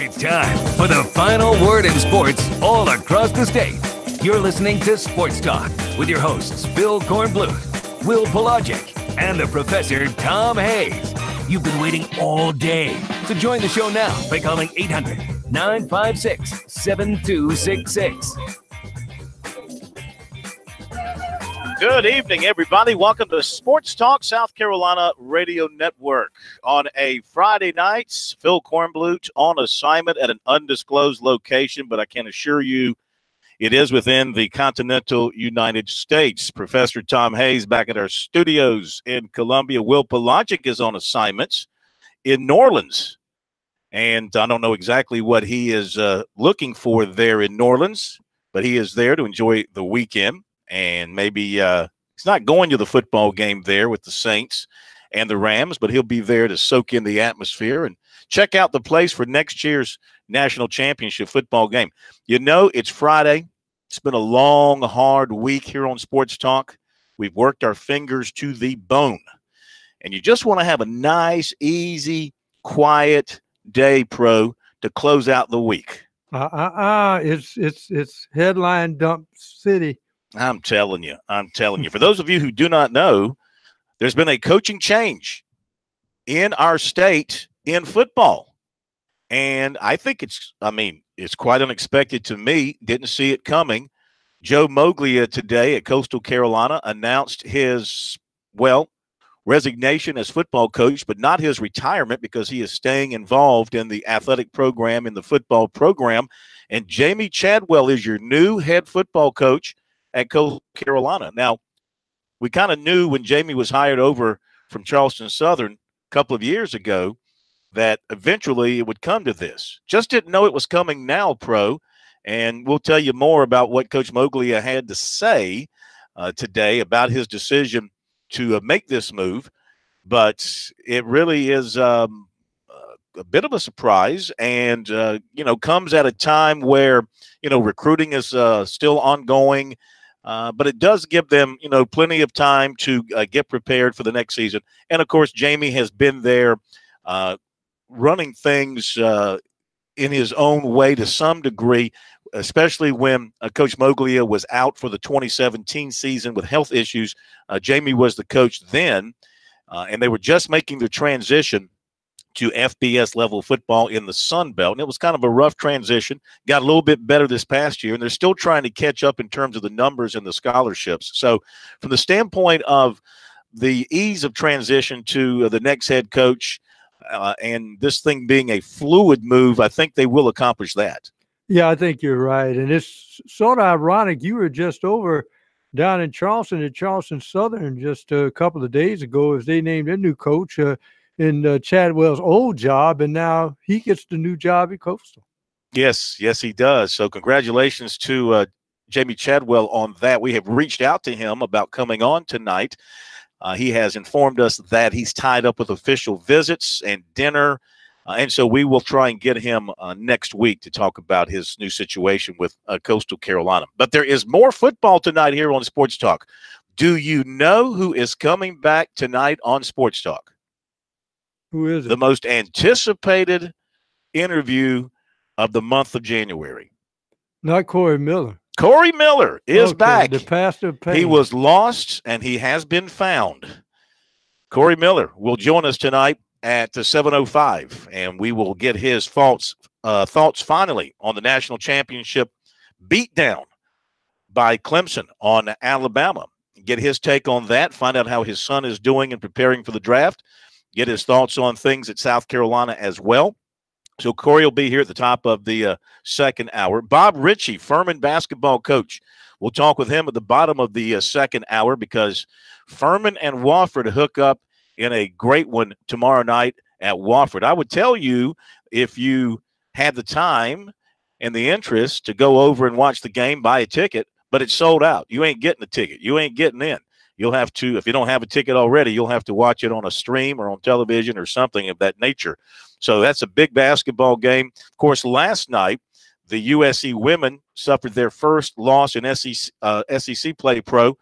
It's time for the final word in sports all across the state. You're listening to Sports Talk with your hosts, Phil Kornbluth, Will Pelagic, and the Professor Tom Hayes. You've been waiting all day, so join the show now by calling 800-956-7266. Good evening, everybody. Welcome to Sports Talk South Carolina Radio Network. On a Friday night, Phil Kornbluth on assignment at an undisclosed location, but I can assure you it is within the continental United States. Professor Tom Hayes back at our studios in Columbia. Will Pelagic is on assignments in New Orleans. And I don't know exactly what he is looking for there in New Orleans, but he is there to enjoy the weekend. And maybe he's not going to the football game there with the Saints and the Rams, but he'll be there to soak in the atmosphere and check out the place for next year's national championship football game. You know, it's Friday. It's been a long, hard week here on Sports Talk. We've worked our fingers to the bone. And you just want to have a nice, easy, quiet day, Pro, to close out the week. It's headline dump city. I'm telling you. For those of you who do not know, there's been a coaching change in our state in football. And I think it's quite unexpected to me. Didn't see it coming. Joe Moglia today at Coastal Carolina announced his, resignation as football coach, but not his retirement because he is staying involved in the athletic program, in the football program. And Jamie Chadwell is your new head football coach at Coastal Carolina. Now, we kind of knew when Jamie was hired over from Charleston Southern a couple of years ago that eventually it would come to this. Just didn't know it was coming now, Pro. And we'll tell you more about what Coach Moglia had to say today about his decision to make this move. But it really is a bit of a surprise and, comes at a time where, recruiting is still ongoing. But it does give them, plenty of time to get prepared for the next season. And, of course, Jamie has been there running things in his own way to some degree, especially when Coach Moglia was out for the 2017 season with health issues. Jamie was the coach then, and they were just making the transition to FBS level football in the Sun Belt. And it was kind of a rough transition, got a little bit better this past year, and they're still trying to catch up in terms of the numbers and the scholarships. So from the standpoint of the ease of transition to the next head coach and this thing being a fluid move, I think they will accomplish that. Yeah, I think you're right. And it's sort of ironic. You were just over down in Charleston at Charleston Southern just a couple of days ago as they named their new coach in Chadwell's old job, and now he gets the new job at Coastal. Yes, he does. So congratulations to Jamie Chadwell on that. We have reached out to him about coming on tonight. He has informed us that he's tied up with official visits and dinner, and so we will try and get him next week to talk about his new situation with Coastal Carolina. But there is more football tonight here on Sports Talk. Do you know who is coming back tonight on Sports Talk? Who is it? The most anticipated interview of the month of January. Not Corey Miller. Corey Miller is back. The pastor of pain. He was lost, and he has been found. Corey Miller will join us tonight at 7:05, and we will get his thoughts finally on the national championship beatdown by Clemson on Alabama. Get his take on that, find out how his son is doing and preparing for the draft. Get his thoughts on things at South Carolina as well. So Corey will be here at the top of the second hour. Bob Ritchie, Furman basketball coach. We'll talk with him at the bottom of the second hour because Furman and Wofford hook up in a great one tomorrow night at Wofford. I would tell you, if you had the time and the interest to go over and watch the game, buy a ticket, but it's sold out. You ain't getting a ticket. You ain't getting in. You'll have to, if you don't have a ticket already, you'll have to watch it on a stream or on television or something of that nature. So that's a big basketball game. Of course, last night, the USC women suffered their first loss in SEC play, Pro,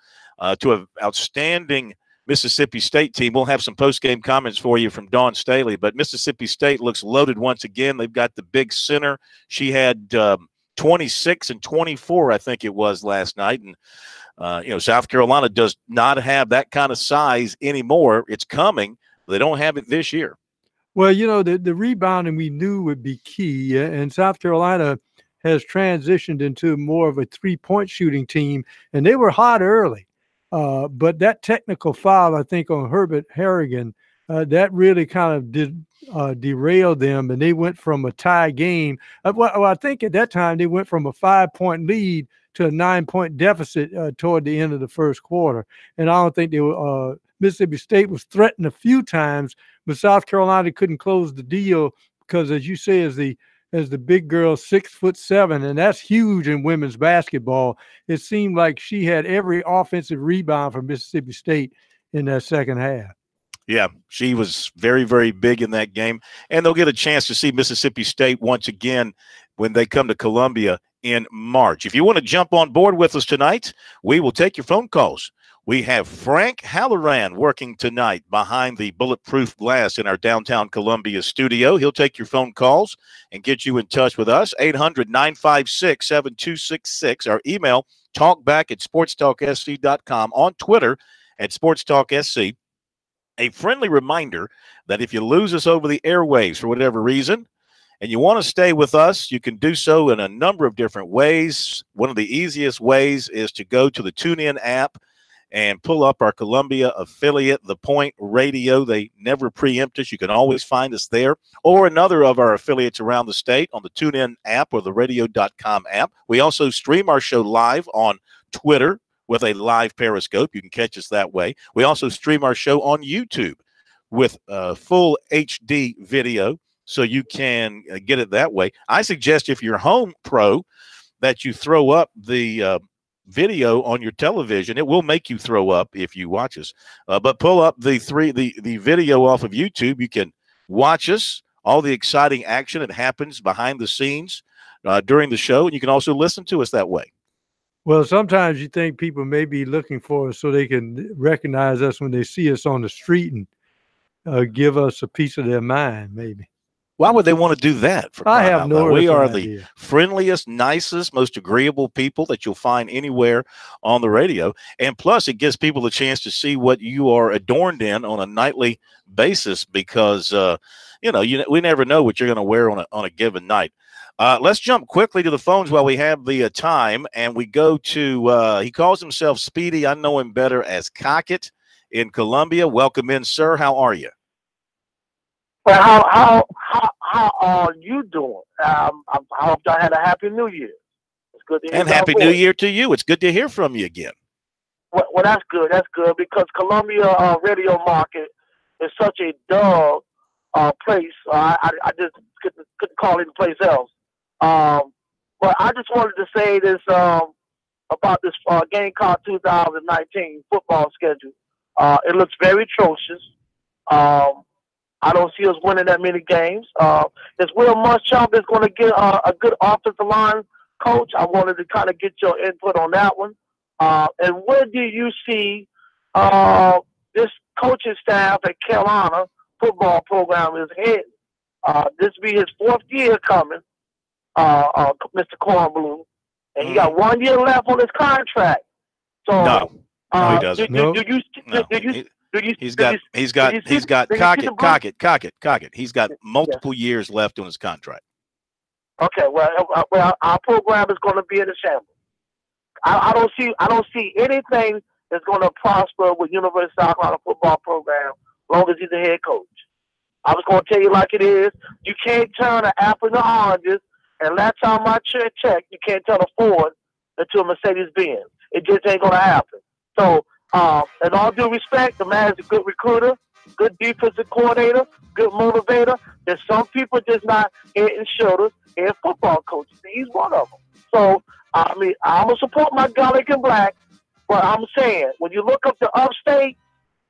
to an outstanding Mississippi State team. We'll have some post-game comments for you from Dawn Staley, but Mississippi State looks loaded once again. They've got the big center. She had 26 and 24, I think it was last night. And, South Carolina does not have that kind of size anymore. It's coming. They don't have it this year. Well, the rebounding we knew would be key, and South Carolina has transitioned into more of a three-point shooting team, and they were hot early. But that technical foul, I think, on Herbert Harrigan, that really kind of derailed them, and they went from a tie game. I think at that time they went from a 5-point lead to a 9-point deficit toward the end of the first quarter. And I don't think they were Mississippi State was threatened a few times, but South Carolina couldn't close the deal because, as you say, as the big girl, 6'7", and that's huge in women's basketball. It seemed like she had every offensive rebound for Mississippi State in that second half. Yeah, she was very, very big in that game. And they'll get a chance to see Mississippi State once again when they come to Columbia in March. If you want to jump on board with us tonight, we will take your phone calls. We have Frank Halloran working tonight behind the bulletproof glass in our downtown Columbia studio. He'll take your phone calls and get you in touch with us, 800-956-7266. Our email, talkback@sportstalksc.com, on Twitter @SportsTalkSC. A friendly reminder that if you lose us over the airwaves for whatever reason and you want to stay with us, you can do so in a number of different ways. One of the easiest ways is to go to the TuneIn app and pull up our Columbia affiliate, The Point Radio. They never preempt us. You can always find us there, or another of our affiliates around the state on the TuneIn app or the radio.com app. We also stream our show live on Twitter with a live Periscope. You can catch us that way. We also stream our show on YouTube with full HD video, so you can get it that way. I suggest if you're home pro that you throw up the video on your television. It will make you throw up if you watch us. But pull up the video off of YouTube. You can watch us, all the exciting action that happens behind the scenes during the show, and you can also listen to us that way. Well, sometimes you think people may be looking for us so they can recognize us when they see us on the street and give us a piece of their mind, maybe. Why would they want to do that? I have no idea. We are the friendliest, nicest, most agreeable people that you'll find anywhere on the radio. And plus, it gives people a chance to see what you are adorned in on a nightly basis because, we never know what you're going to wear on a given night. Let's jump quickly to the phones while we have the time, and we go to he calls himself Speedy. I know him better as Cockett in Columbia. Welcome in, sir. How are you? Well, how are you doing? I hope y'all had a happy New Year. It's good to hear. And happy New Year to you. It's good to hear from you again. Well, that's good. That's good because Columbia radio market is such a dull place. I just couldn't call it place else. But I just wanted to say this about this Gamecock 2019 football schedule. It looks very atrocious. I don't see us winning that many games. Is Will Muschamp is going to get a good offensive line coach? I wanted to kind of get your input on that one. And where do you see this coaching staff at Carolina football program is heading? This will be his 4th year coming, Mr. Kornblum, and he got 1 year left on his contract. So no, he doesn't. He's got Cockett. He's got multiple years left on his contract. Okay, well, our program is going to be in a shambles. I don't see anything that's going to prosper with University of South Carolina football program as long as he's the head coach. I was going to tell you like it is. You can't turn an apple into oranges, and last time I checked, you can't turn a Ford into a Mercedes-Benz. It just ain't going to happen. So, in all due respect, the man is a good recruiter, good defensive coordinator, good motivator. There's some people just not head and shoulders head football coaches. He's one of them. So, I mean, I'm going to support my garlic and black, but I'm saying, when you look up the upstate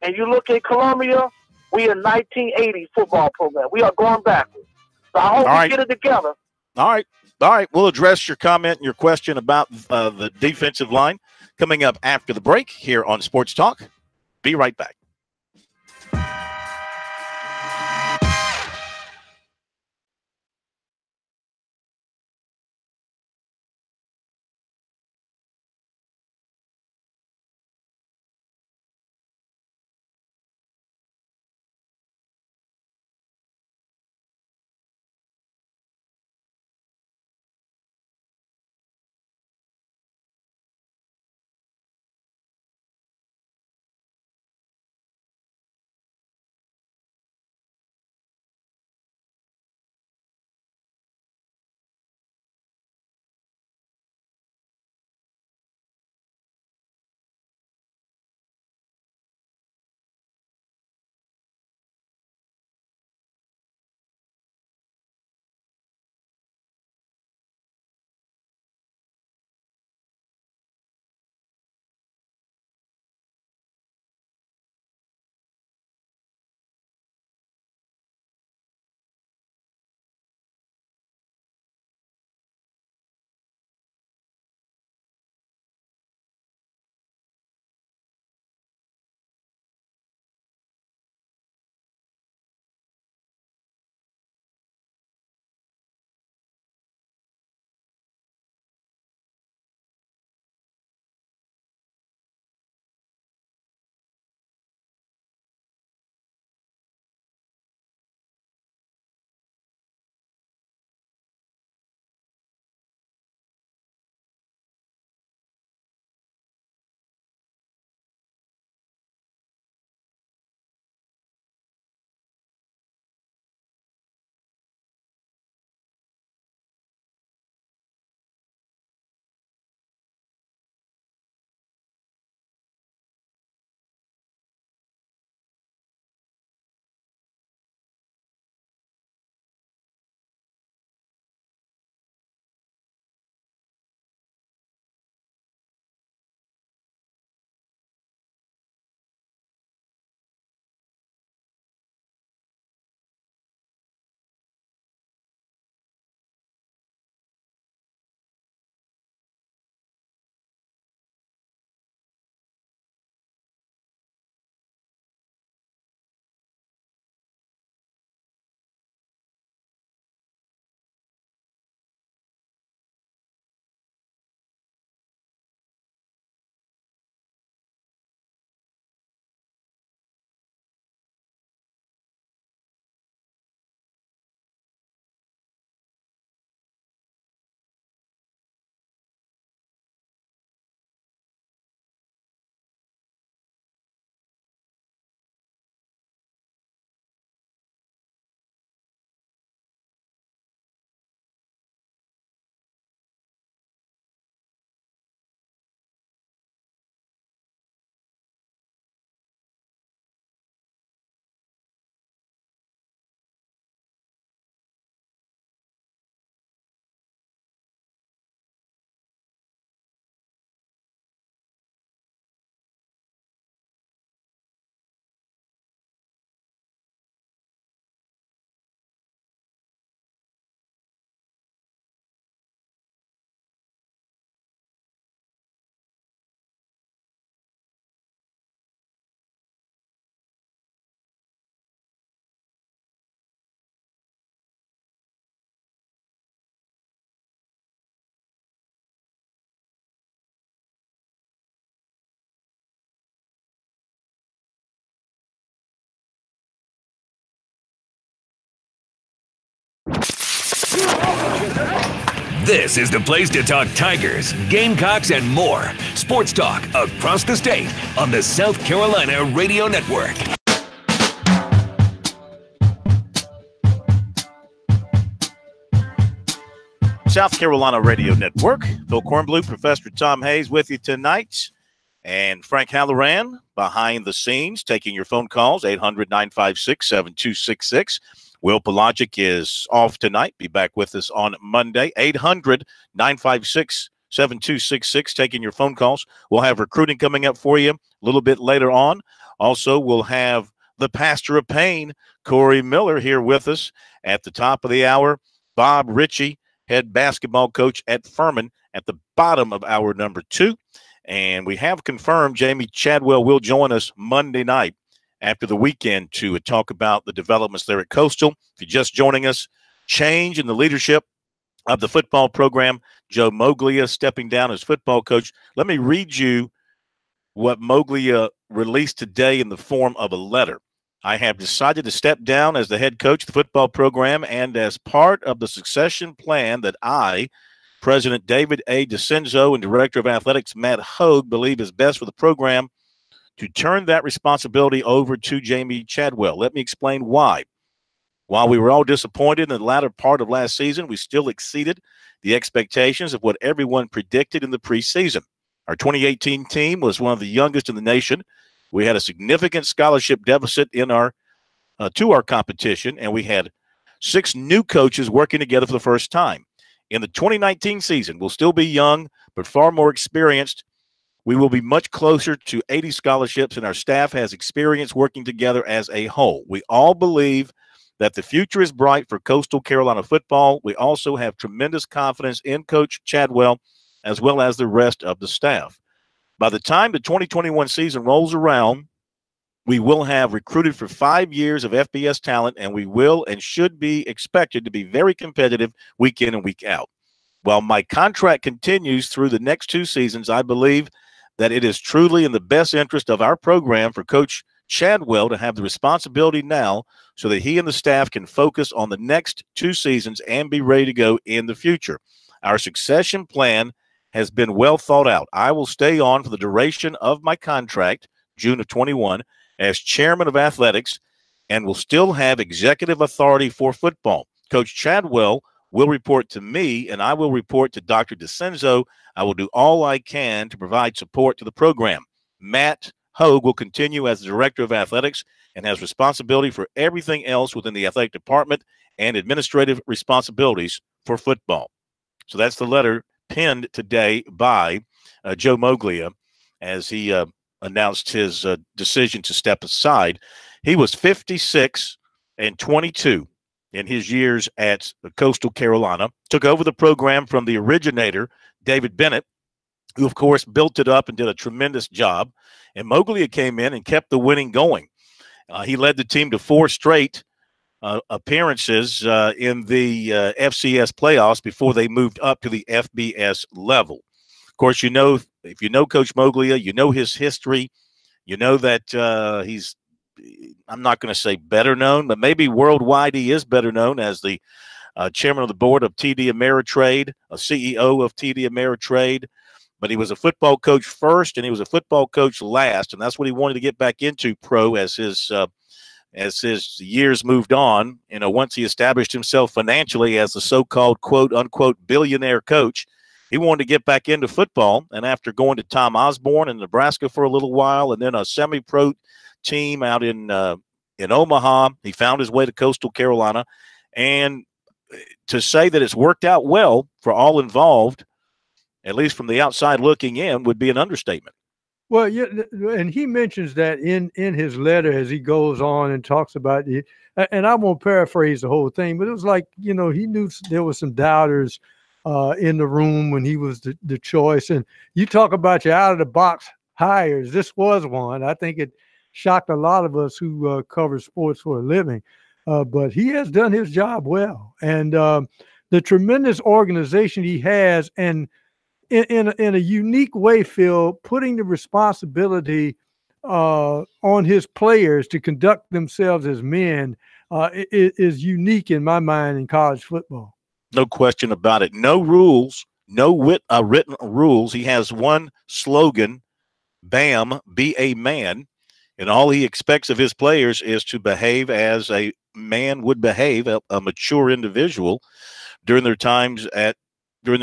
and you look at Columbia, we are 1980 football program. We are going backwards. So I hope we get it together. All right. We'll address your comment and your question about the defensive line coming up after the break here on Sports Talk. Be right back. This is the place to talk Tigers, Gamecocks, and more. Sports talk across the state on the South Carolina Radio Network. South Carolina Radio Network. Bill Kornblue, Professor Tom Hayes with you tonight. And Frank Halloran behind the scenes, taking your phone calls, 800-956-7266. Will Pelagic is off tonight. Be back with us on Monday. 800-956-7266, taking your phone calls. We'll have recruiting coming up for you a little bit later on. Also, we'll have the pastor of pain, Corey Miller, here with us at the top of the hour. Bob Ritchie, head basketball coach at Furman, at the bottom of hour number 2. And we have confirmed Jamie Chadwell will join us Monday night after the weekend to talk about the developments there at Coastal. If you're just joining us, change in the leadership of the football program. Joe Moglia stepping down as football coach. Let me read you what Moglia released today in the form of a letter. I have decided to step down as the head coach of the football program and as part of the succession plan that I, President David A. DeCenzo, and Director of Athletics Matt Hogue believe is best for the program, to turn that responsibility over to Jamie Chadwell. Let me explain why. While we were all disappointed in the latter part of last season, we still exceeded the expectations of what everyone predicted in the preseason. Our 2018 team was one of the youngest in the nation. We had a significant scholarship deficit in our to our competition, and we had 6 new coaches working together for the first time. In the 2019 season, we'll still be young, but far more experienced. We will be much closer to 80 scholarships, and our staff has experience working together as a whole. We all believe that the future is bright for Coastal Carolina football. We also have tremendous confidence in Coach Chadwell as well as the rest of the staff. By the time the 2021 season rolls around, we will have recruited for 5 years of FBS talent, and we will and should be expected to be very competitive week in and week out. While my contract continues through the next 2 seasons, I believe that it is truly in the best interest of our program for Coach Chadwell to have the responsibility now so that he and the staff can focus on the next 2 seasons and be ready to go in the future. Our succession plan has been well thought out. I will stay on for the duration of my contract, June of 21, as chairman of athletics, and will still have executive authority for football. Coach Chadwell will report to me, and I will report to Dr. DeCenzo. I will do all I can to provide support to the program. Matt Hogue will continue as the director of athletics and has responsibility for everything else within the athletic department and administrative responsibilities for football. So that's the letter penned today by Joe Moglia as he announced his decision to step aside. He was 56-22 in his years at Coastal Carolina, took over the program from the originator, David Bennett, who, of course, built it up and did a tremendous job. And Moglia came in and kept the winning going. He led the team to 4 straight appearances in the FCS playoffs before they moved up to the FBS level. Of course, you know, if you know Coach Moglia, you know his history. You know that he's, I'm not going to say better known, but maybe worldwide he is better known as the chairman of the board of TD Ameritrade, a CEO of TD Ameritrade. But he was a football coach first, and he was a football coach last, and that's what he wanted to get back into pro as his years moved on. You know, once he established himself financially as the so-called quote-unquote billionaire coach, he wanted to get back into football. And after going to Tom Osborne in Nebraska for a little while, and then a semi-pro team out in Omaha, he found his way to Coastal Carolina. And to say that it's worked out well for all involved, at least from the outside looking in, would be an understatement. Well, yeah, and he mentions that in his letter as he goes on and talks about it. And I won't paraphrase the whole thing, but it was like, you know, he knew there was some doubters in the room when he was the choice. And you talk about your out-of-the-box hires. This was one. I think it shocked a lot of us who cover sports for a living. But he has done his job well. And the tremendous organization he has, and in a unique way, Phil, putting the responsibility on his players to conduct themselves as men is unique in my mind in college football. No question about it. No rules, no written rules. He has one slogan, BAM, be a man. And all he expects of his players is to behave as a man would behave, a mature individual during their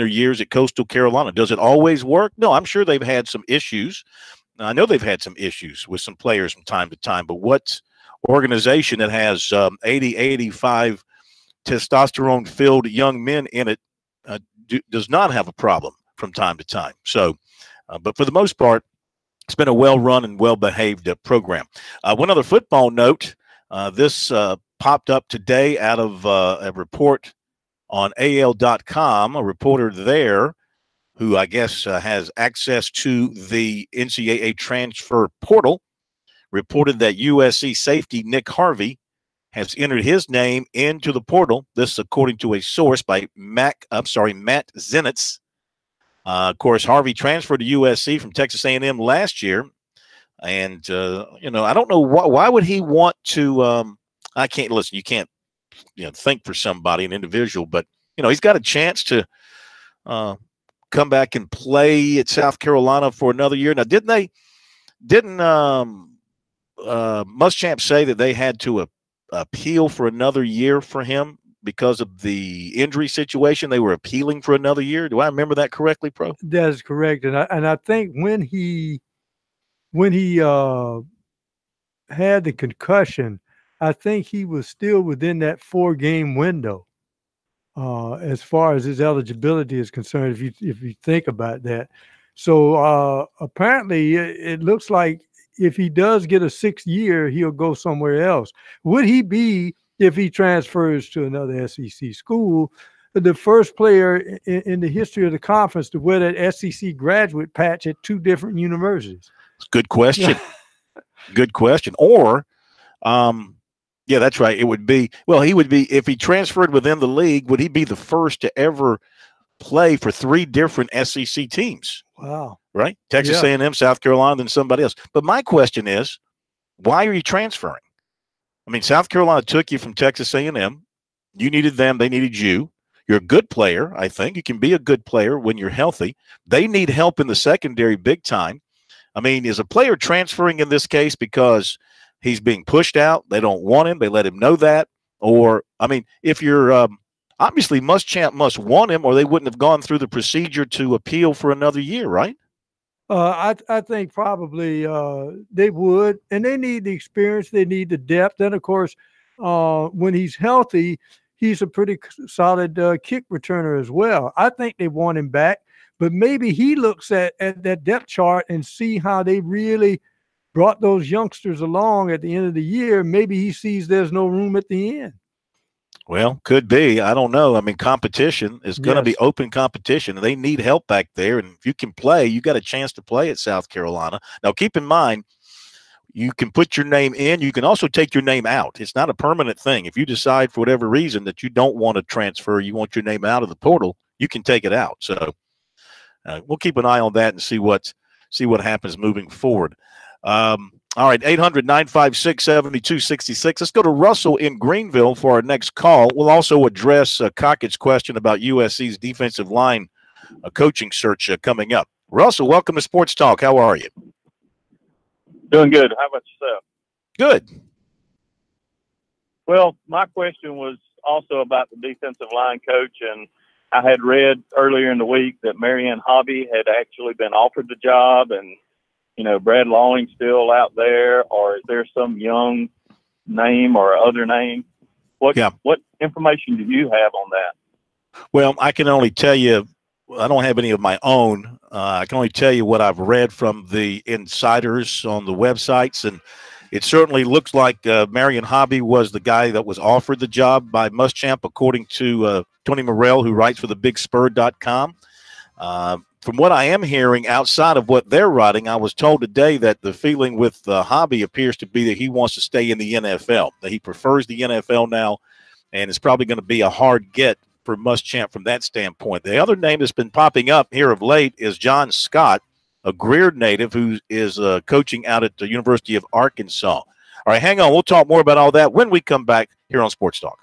years at Coastal Carolina. Does it always work? No, I'm sure they've had some issues. I know they've had some issues with some players from time to time, but what organization that has 80, 85 testosterone-filled young men in it does not have a problem from time to time? So, but for the most part, it's been a well-run and well-behaved program. One other football note, this popped up today out of a report on AL.com, a reporter there who I guess has access to the NCAA transfer portal, reported that USC safety Nick Harvey has entered his name into the portal. This according to a source by Matt Zenitz. Of course, Harvey transferred to USC from Texas A&M last year. And, I don't know why would he want to I can't listen. You can't, think for somebody, an individual, but, he's got a chance to come back and play at South Carolina for another year. Now, didn't Muschamp say that they had to appeal for another year for him because of the injury situation? They were appealing for another year. Do I remember that correctly, Pro? That is correct. And I think when he had the concussion, I think he was still within that 4-game window as far as his eligibility is concerned, if you think about that. So apparently it looks like if he does get a 6th year, he'll go somewhere else. Would he be, if he transfers to another SEC school, the first player in the history of the conference to wear that SEC graduate patch at 2 different universities? Good question. Good question. Or, yeah, that's right. It would be, he would be, if he transferred within the league, would he be the first to ever play for 3 different SEC teams? Wow. Right? Texas A&M, South Carolina, then somebody else. But my question is, why are you transferring? I mean, South Carolina took you from Texas A&M. You needed them. They needed you. You're a good player, I think. You can be a good player when you're healthy. They need help in the secondary big time. I mean, is a player transferring in this case because he's being pushed out? They don't want him. They let him know that. Or, I mean, if you're obviously Muschamp must want him, or they wouldn't have gone through the procedure to appeal for another year, right? I think probably they would, and they need the experience. They need the depth. And, of course, when he's healthy, he's a pretty solid kick returner as well. I think they want him back, but maybe he looks at that depth chart and see how they really brought those youngsters along at the end of the year. Maybe he sees there's no room at the end. Well, could be. I don't know. I mean, competition is going to be open competition. They need help back there. And if you can play, you got a chance to play at South Carolina. Now, keep in mind, you can put your name in. You can also take your name out. It's not a permanent thing. If you decide for whatever reason that you don't want to transfer, you want your name out of the portal, you can take it out. So we'll keep an eye on that and see what happens moving forward. All right, 800-956-7266. Let's go to Russell in Greenville for our next call. We'll also address Cockett's question about USC's defensive line coaching search coming up. Russell, welcome to Sports Talk. How are you? Doing good. How about yourself? Good. Well, my question was also about the defensive line coach, and I had read earlier in the week that Marianne Hobby had actually been offered the job, and Brad Lawing's still out there, or is there some young name or other name? What information do you have on that? Well, I can only tell you, I don't have any of my own. I can only tell you what I've read from the insiders on the websites, and it certainly looks like Marion Hobby was the guy that was offered the job by Muschamp, according to Tony Morrell, who writes for thebigspur.com. From what I am hearing outside of what they're writing, I was told today that the feeling with Hobby appears to be that he wants to stay in the NFL, that he prefers the NFL now, and it's probably going to be a hard get for Muschamp from that standpoint. The other name that's been popping up here of late is John Scott, a Greer native who is coaching out at the University of Arkansas. All right, hang on. We'll talk more about all that when we come back here on Sports Talk.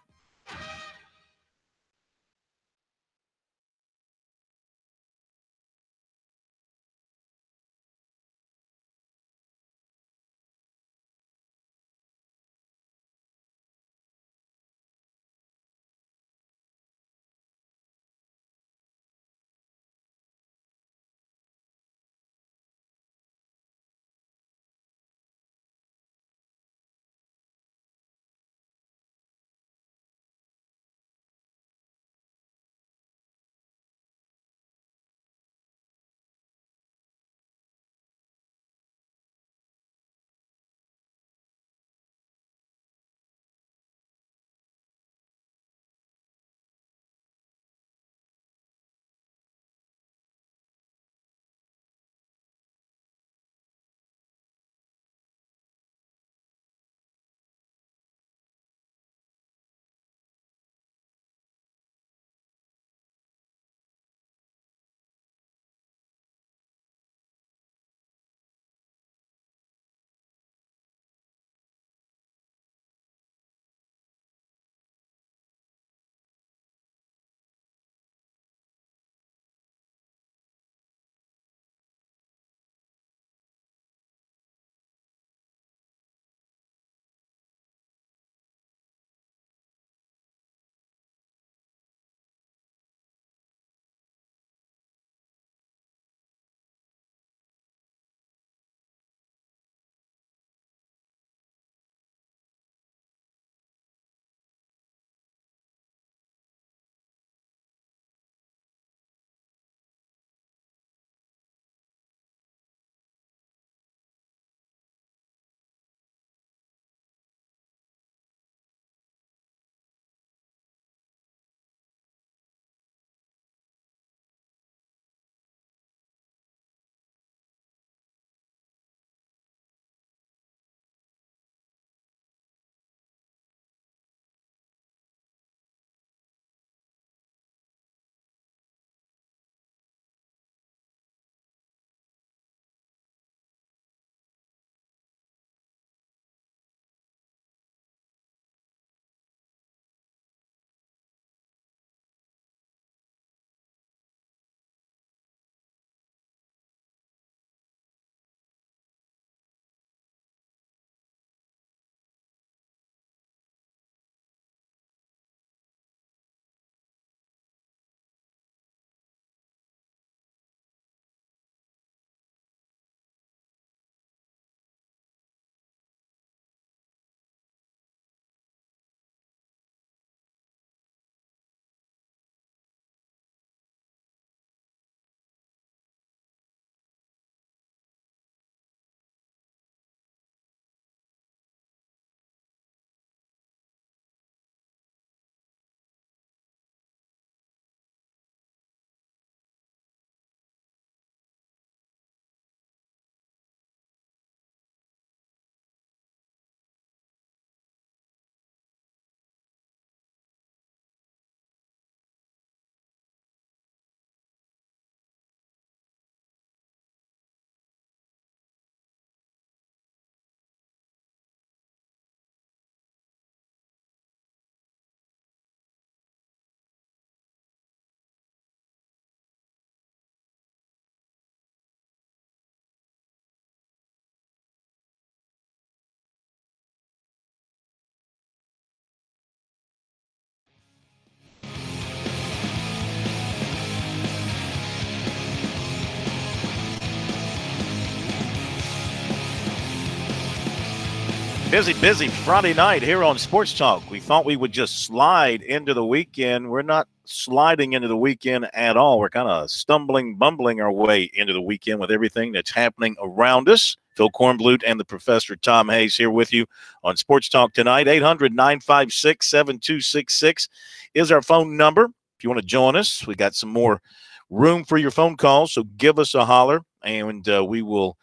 Busy Friday night here on Sports Talk. We thought we would just slide into the weekend. We're not sliding into the weekend at all. We're kind of bumbling our way into the weekend with everything that's happening around us. Phil Kornblut and the Professor Tom Hayes here with you on Sports Talk tonight. 800-956-7266 is our phone number. If you want to join us, we got some more room for your phone calls, so give us a holler, and we will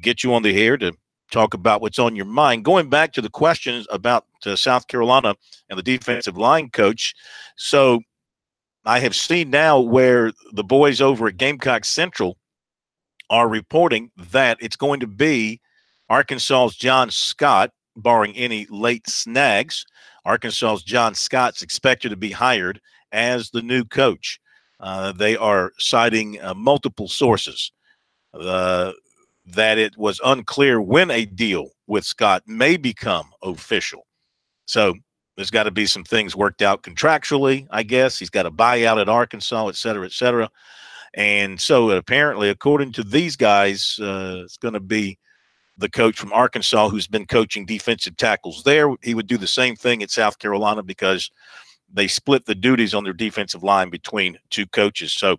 get you on the air to talk about what's on your mind. Going back to the questions about South Carolina and the defensive line coach. So I have seen now where the boys over at Gamecock Central are reporting that it's going to be Arkansas's John Scott, barring any late snags. Arkansas's John Scott's expected to be hired as the new coach. They are citing multiple sources that it was unclear when a deal with Scott may become official. So there's got to be some things worked out contractually, I guess. He's got a buyout at Arkansas, et cetera, et cetera. And so apparently, according to these guys, it's going to be the coach from Arkansas who's been coaching defensive tackles there. He would do the same thing at South Carolina because they split the duties on their defensive line between two coaches. So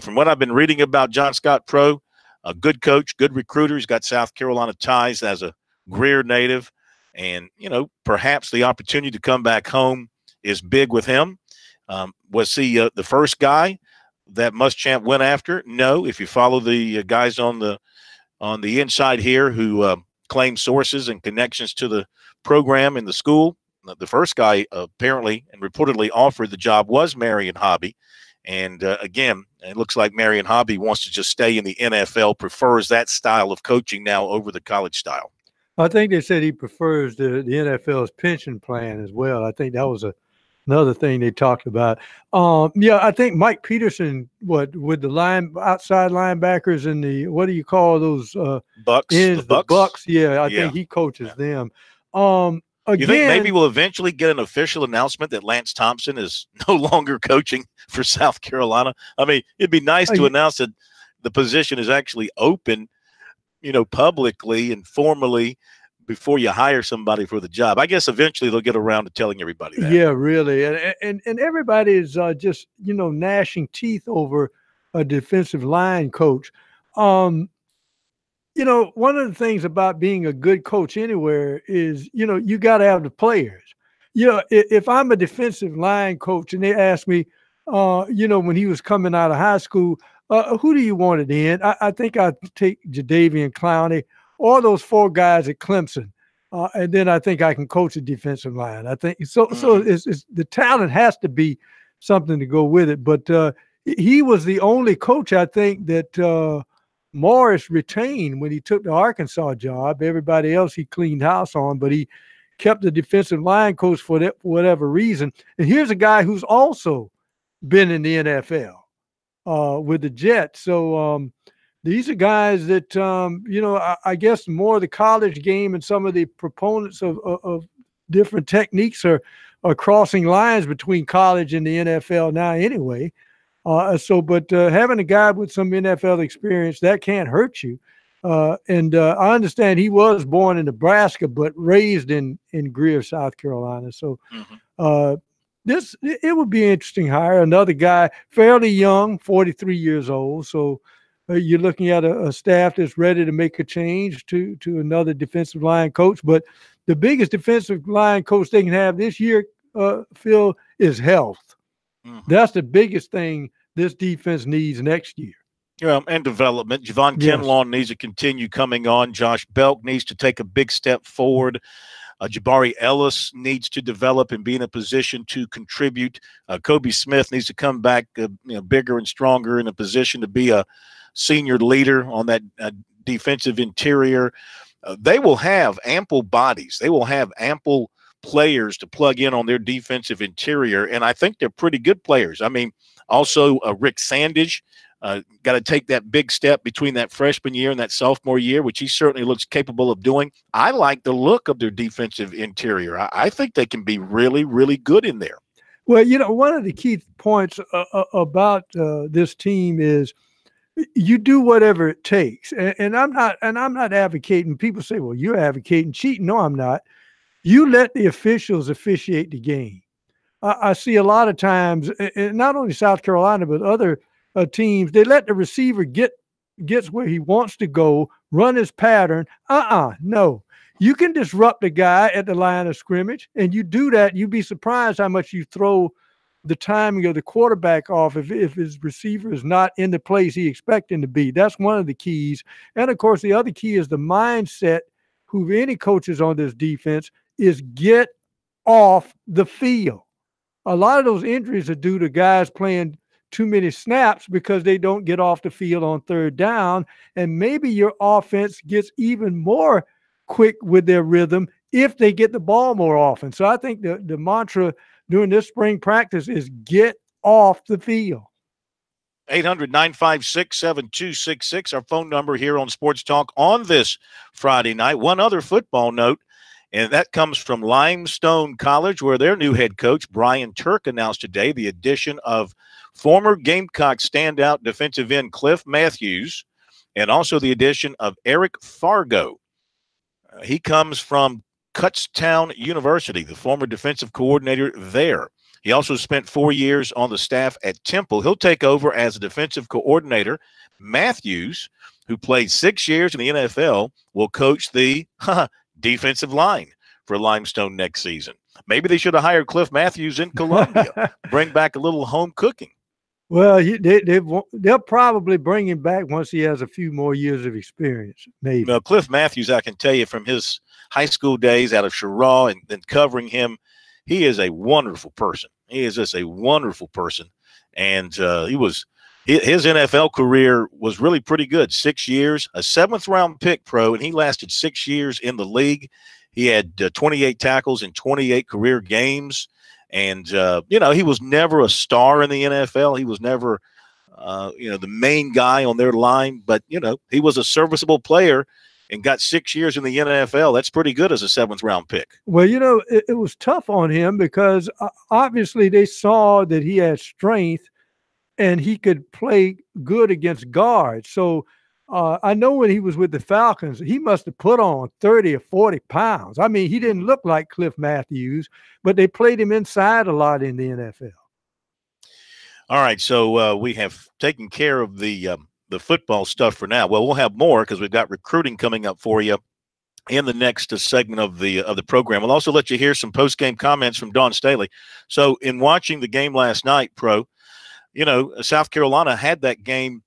from what I've been reading about John Scott Pro, a good coach, good recruiter. He's got South Carolina ties as a Greer native. And, you know, perhaps the opportunity to come back home is big with him. Was he the first guy that Muschamp went after? No. If you follow the guys on the inside here who claim sources and connections to the program in the school, the first guy apparently and reportedly offered the job was Marion Hobby. And, again, it looks like Marion Hobby wants to just stay in the NFL, prefers that style of coaching now over the college style. I think they said he prefers the NFL's pension plan as well. I think that was another thing they talked about. Yeah, I think Mike Peterson, with the outside linebackers and the, what do you call those? Bucks. The Bucks. Yeah, I think he coaches them. Again, you think maybe we'll eventually get an official announcement that Lance Thompson is no longer coaching for South Carolina? I mean, it'd be nice to announce that the position is actually open, you know, publicly and formally before you hire somebody for the job. I guess eventually they'll get around to telling everybody that. Yeah, really. And everybody is just, you know, gnashing teeth over a defensive line coach. You know, one of the things about being a good coach anywhere is, you know, you got to have the players. You know, if I'm a defensive line coach and they ask me, you know, when he was coming out of high school, who do you want it in? I think I'd take Jadeveon Clowney or those four guys at Clemson. And then I think I can coach a defensive line. I think so. So it's the talent has to be something to go with it. But he was the only coach, I think, that Morris retained when he took the Arkansas job. Everybody else he cleaned house on, but he kept the defensive line coach for whatever reason. And here's a guy who's also been in the NFL with the Jets. So these are guys that, you know, I guess more of the college game and some of the proponents of different techniques are crossing lines between college and the NFL now anyway. But having a guy with some NFL experience, that can't hurt you. And I understand he was born in Nebraska, but raised in Greer, South Carolina. So it would be an interesting hire. Another guy, fairly young, 43 years old. So you're looking at a staff that's ready to make a change to another defensive line coach. But the biggest defensive line coach they can have this year, Phil, is health. That's the biggest thing this defense needs next year. Yeah, and development. Javon Kinlaw needs to continue coming on. Josh Belk needs to take a big step forward. Jabari Ellis needs to develop and be in a position to contribute. Kobe Smith needs to come back bigger and stronger in a position to be a senior leader on that defensive interior. They will have ample bodies. They will have ample players to plug in on their defensive interior, and I think they're pretty good players. I mean, also Rick Sandage got to take that big step between that freshman year and that sophomore year, which he certainly looks capable of doing. I like the look of their defensive interior. I think they can be really, really good in there. Well, you know, one of the key points about this team is you do whatever it takes. And I'm not advocating. People say, well, you're advocating cheating. No, I'm not. You let the officials officiate the game. I see a lot of times, and not only South Carolina, but other teams, they let the receiver gets where he wants to go, run his pattern. No. You can disrupt the guy at the line of scrimmage, and you do that, you'd be surprised how much you throw the timing of the quarterback off if his receiver is not in the place he expects him to be. That's one of the keys. And, of course, the other key is the mindset, who any coaches on this defense, is get off the field. A lot of those injuries are due to guys playing too many snaps because they don't get off the field on third down. And maybe your offense gets even more quick with their rhythm if they get the ball more often. So I think the mantra during this spring practice is get off the field. 800-956-7266, our phone number here on Sports Talk on this Friday night. One other football note, and that comes from Limestone College, where their new head coach, Brian Turk, announced today the addition of former Gamecock standout defensive end Cliff Matthews, and also the addition of Eric Fargo. He comes from Kutztown University, the former defensive coordinator there. He also spent 4 years on the staff at Temple. He'll take over as a defensive coordinator. Matthews, who played 6 years in the NFL, will coach the defensive line for Limestone next season. Maybe they should have hired Cliff Matthews in Columbia, bring back a little home cooking. Well, they'll probably bring him back once he has a few more years of experience, maybe. Now, Cliff Matthews, I can tell you from his high school days out of Cheraw and then covering him, he is a wonderful person. He is just a wonderful person. And his NFL career was really pretty good. 6 years, a 7th-round pick pro, and he lasted 6 years in the league. He had 28 tackles in 28 career games. And, he was never a star in the NFL. He was never, the main guy on their line. But, he was a serviceable player and got 6 years in the NFL. That's pretty good as a 7th-round pick. Well, it was tough on him because obviously they saw that he had strength and he could play good against guards. So I know when he was with the Falcons, he must have put on 30 or 40 pounds. I mean, he didn't look like Cliff Matthews, but they played him inside a lot in the NFL. All right, so we have taken care of the football stuff for now. Well, we'll have more because we've got recruiting coming up for you in the next segment of the program. We'll also let you hear some post-game comments from Dawn Staley. So in watching the game last night, South Carolina had that game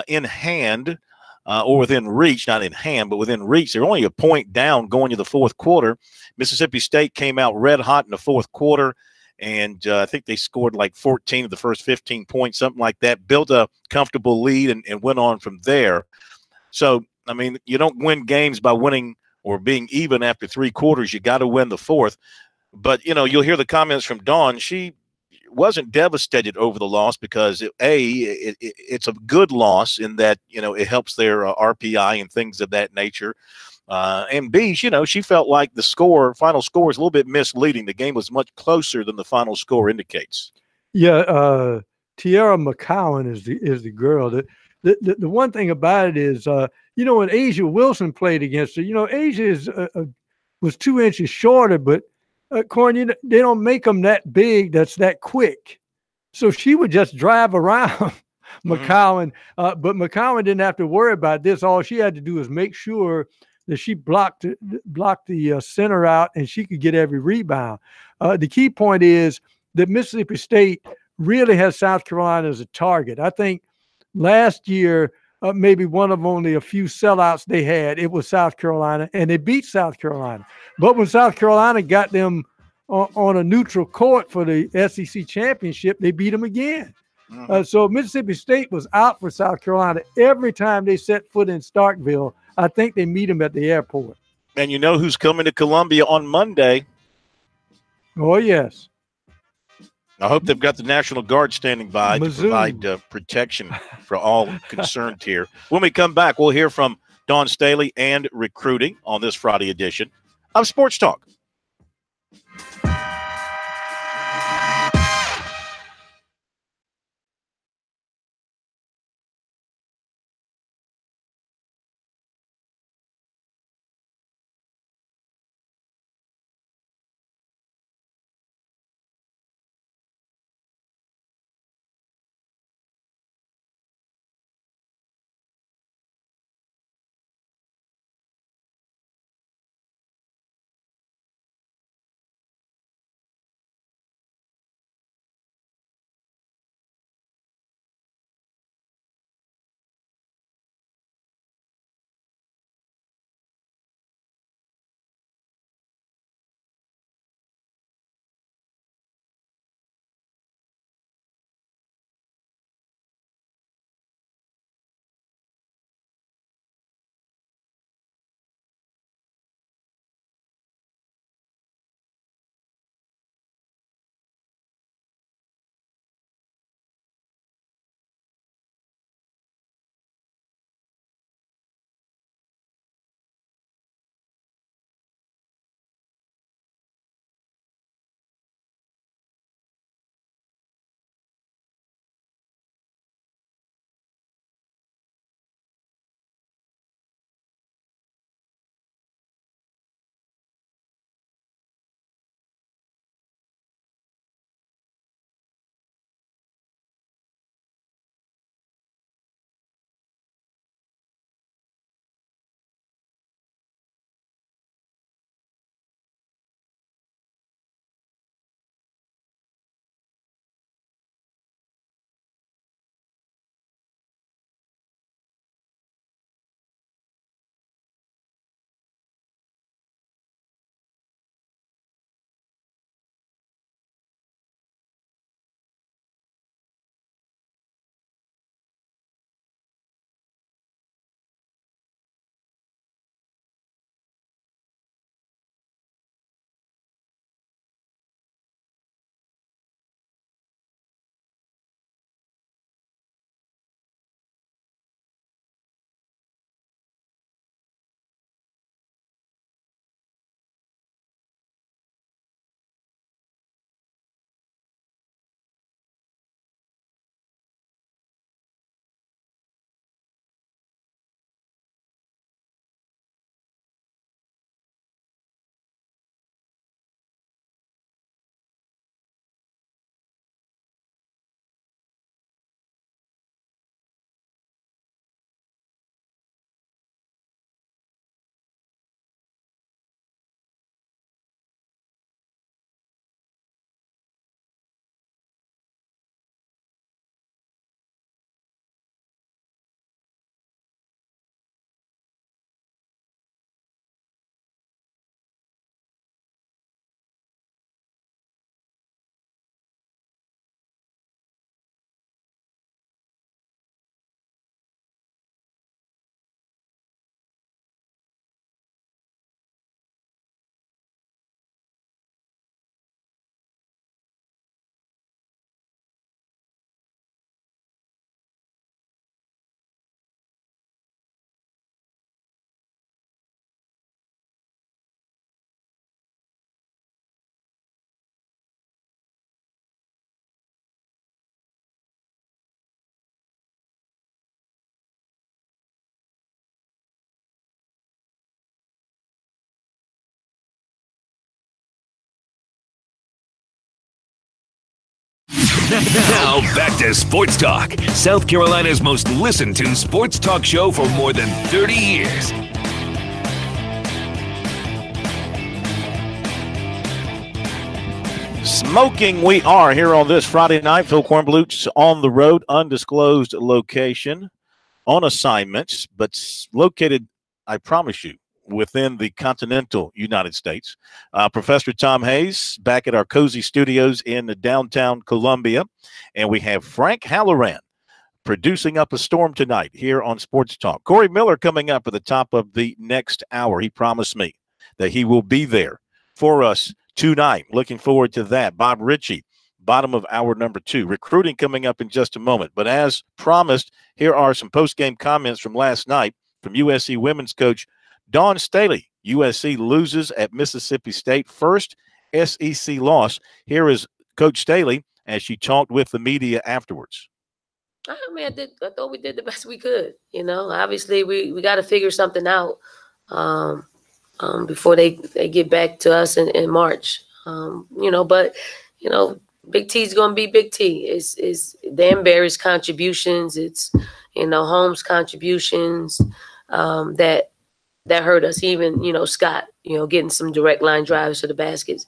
in hand or within reach, not in hand, but within reach. They're only a point down going to the fourth quarter. Mississippi State came out red hot in the fourth quarter, and I think they scored like 14 of the first 15 points, something like that, built a comfortable lead and went on from there. So, I mean, you don't win games by winning or being even after 3 quarters. You got to win the fourth. But, you'll hear the comments from Dawn. She wasn't devastated over the loss because, it's a good loss in that, it helps their RPI and things of that nature. And B, she felt like the final score is a little bit misleading. The game was much closer than the final score indicates. Yeah, Tiara McCowan is the girl. The one thing about it is, when Asia Wilson played against her, Asia was 2 inches shorter, but Corn, they don't make them that big, that's that quick. So she would just drive around McCowan, but McCowan didn't have to worry about this. All she had to do was make sure that she blocked the center out and she could get every rebound. The key point is that Mississippi State really has South Carolina as a target. I think last year, maybe one of only a few sellouts they had, it was South Carolina, and they beat South Carolina. But when South Carolina got them on a neutral court for the SEC championship, they beat them again. So Mississippi State was out for South Carolina every time they set foot in Starkville. I think they meet them at the airport. And you know who's coming to Columbia on Monday? Oh, yes. I hope they've got the National Guard standing by to provide protection for all concerned here. When we come back, we'll hear from Dawn Staley and recruiting on this Friday edition of Sports Talk. Now back to Sports Talk, South Carolina's most listened to sports talk show for more than 30 years. Smoking we are here on this Friday night. Phil Kornbluth's on the road, undisclosed location, on assignments, but located, I promise you, within the continental United States. Professor Tom Hayes back at our cozy studios in downtown Columbia. And we have Frank Halloran producing up a storm tonight here on Sports Talk. Corey Miller coming up at the top of the next hour. He promised me that he will be there for us tonight. Looking forward to that. Bob Ritchie, bottom of hour number 2. Recruiting coming up in just a moment. But as promised, here are some post-game comments from last night from USC women's coach Dawn Staley. USC loses at Mississippi State. First SEC loss. Here is Coach Staley as she talked with the media afterwards. I mean, I thought we did the best we could. You know, obviously we got to figure something out before they get back to us in March. You know, but you know, Big T's going to be Big T. It's Danbury's contributions. It's, you know, Holmes' contributions that hurt us. Even, you know, Scott, you know, getting some direct line drives to the baskets.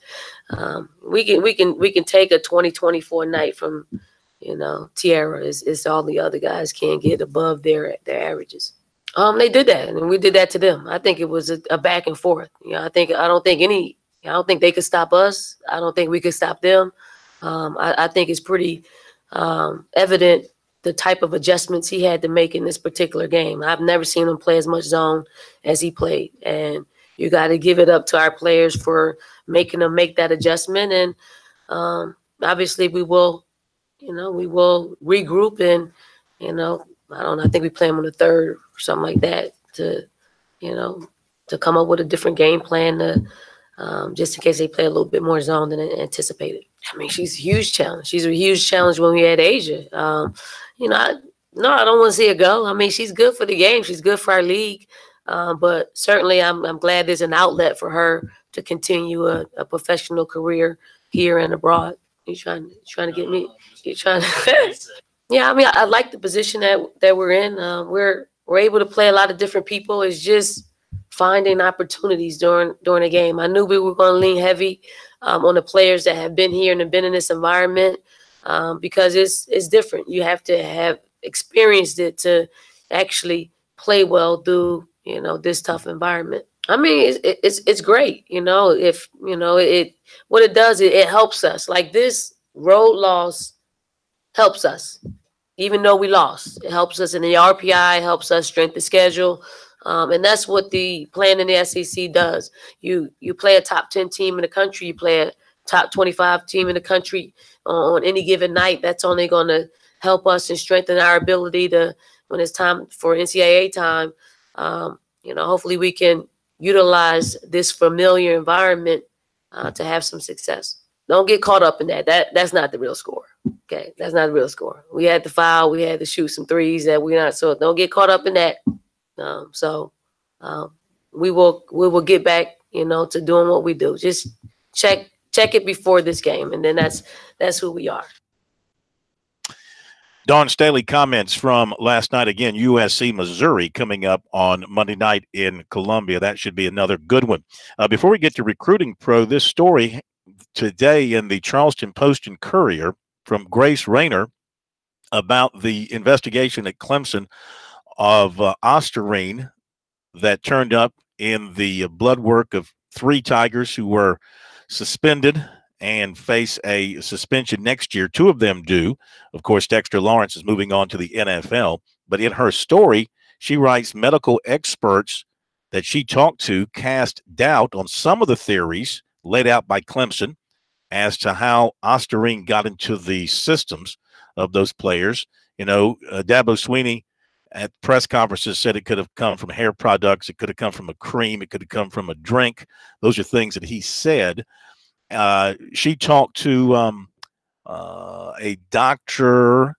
We can take a 20-24 night from, you know, Tierra. It's all the other guys can't get above their averages. They did that, and we did that to them. I think it was a back and forth. You know, I don't think they could stop us. I don't think we could stop them. I think it's pretty evident the type of adjustments he had to make in this particular game. I've never seen him play as much zone as he played, and you got to give it up to our players for making them make that adjustment. And obviously, we will regroup and, you know, I think we play them on the 3rd or something like that to come up with a different game plan to, just in case they play a little bit more zone than anticipated. I mean, she's a huge challenge. She's a huge challenge when we had Asia. You know, I don't want to see her go. I mean, she's good for the game. She's good for our league. But certainly I'm glad there's an outlet for her to continue a professional career here and abroad. You trying to get me? You trying to? Yeah, I mean, I like the position that we're in. We're able to play a lot of different people. It's just finding opportunities during the game. I knew we were going to lean heavy on the players that have been here and have been in this environment because it's different. You have to have experienced it to actually play well through, you know, this tough environment. I mean, it's great. You know, if, you know, what it does, it helps us. Like this road loss helps us, even though we lost. It helps us in the RPI, helps us strength the schedule. And that's what the plan in the SEC does. You play a top 10 team in the country, you play a top 25 team in the country on any given night. That's only going to help us and strengthen our ability to, when it's time for NCAA time, you know, hopefully we can utilize this familiar environment to have some success. Don't get caught up in that. That's not the real score. Okay, that's not the real score. We had to foul. We had to shoot some threes that we're not. So don't get caught up in that. We will get back, you know, to doing what we do. Just check it before this game, and then that's who we are. Dawn Staley comments from last night. Again, USC Missouri coming up on Monday night in Columbia. That should be another good one. Before we get to recruiting pro, this story today in the Charleston Post and Courier from Grace Rayner about the investigation at Clemson of Osterine that turned up in the blood work of 3 Tigers who were suspended and face a suspension next year. 2 of them do. Of course, Dexter Lawrence is moving on to the NFL. But in her story, she writes medical experts that she talked to cast doubt on some of the theories laid out by Clemson as to how Osterine got into the systems of those players. You know, Dabo Swinney at press conferences said it could have come from hair products. It could have come from a cream. It could have come from a drink. Those are things that he said. She talked to a doctor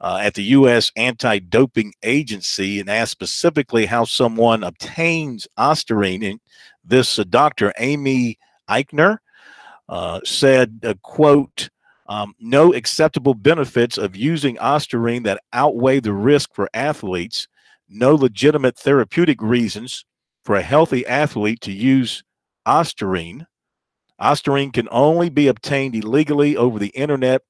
at the U.S. Anti-Doping Agency and asked specifically how someone obtains Osterine. And this doctor, Amy Eichner, said, quote, No acceptable benefits of using ostarine that outweigh the risk for athletes. No legitimate therapeutic reasons for a healthy athlete to use ostarine. Ostarine can only be obtained illegally over the internet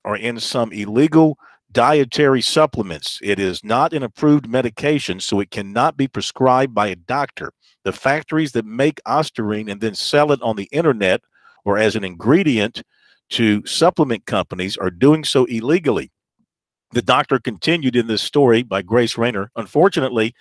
or in some illegal dietary supplements. It is not an approved medication, so it cannot be prescribed by a doctor. The factories that make ostarine and then sell it on the internet or as an ingredient to supplement companies are doing so illegally. The doctor continued in this story by Grace Rayner. Unfortunately,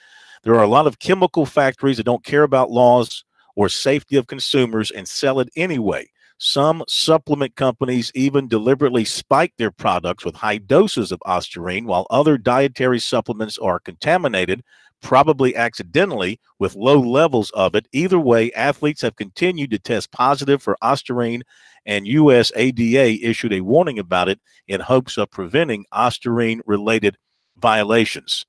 there are a lot of chemical factories that don't care about laws or safety of consumers and sell it anyway. Some supplement companies even deliberately spike their products with high doses of ostarine, while other dietary supplements are contaminated, probably accidentally, with low levels of it. Either way, athletes have continued to test positive for ostarine, and USADA issued a warning about it in hopes of preventing ostarine-related violations.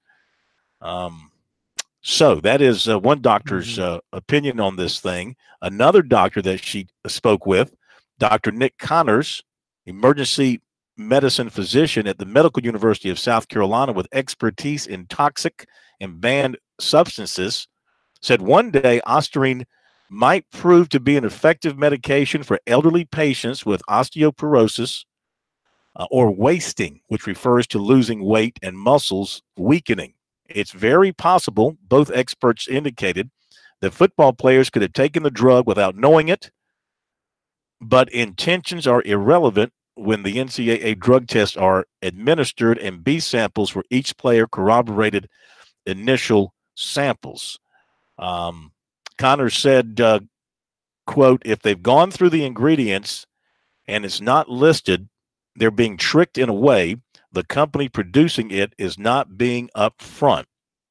So that is one doctor's opinion on this thing. Another doctor that she spoke with, Dr. Nick Connors, emergency medicine physician at the Medical University of South Carolina with expertise in toxic and banned substances, said one day ostarine might prove to be an effective medication for elderly patients with osteoporosis or wasting, which refers to losing weight and muscles weakening. It's very possible, both experts indicated, that football players could have taken the drug without knowing it, but intentions are irrelevant when the NCAA drug tests are administered and B samples for each player corroborated initial samples. Connors said, quote, if they've gone through the ingredients and it's not listed, they're being tricked in a way. The company producing it is not being upfront.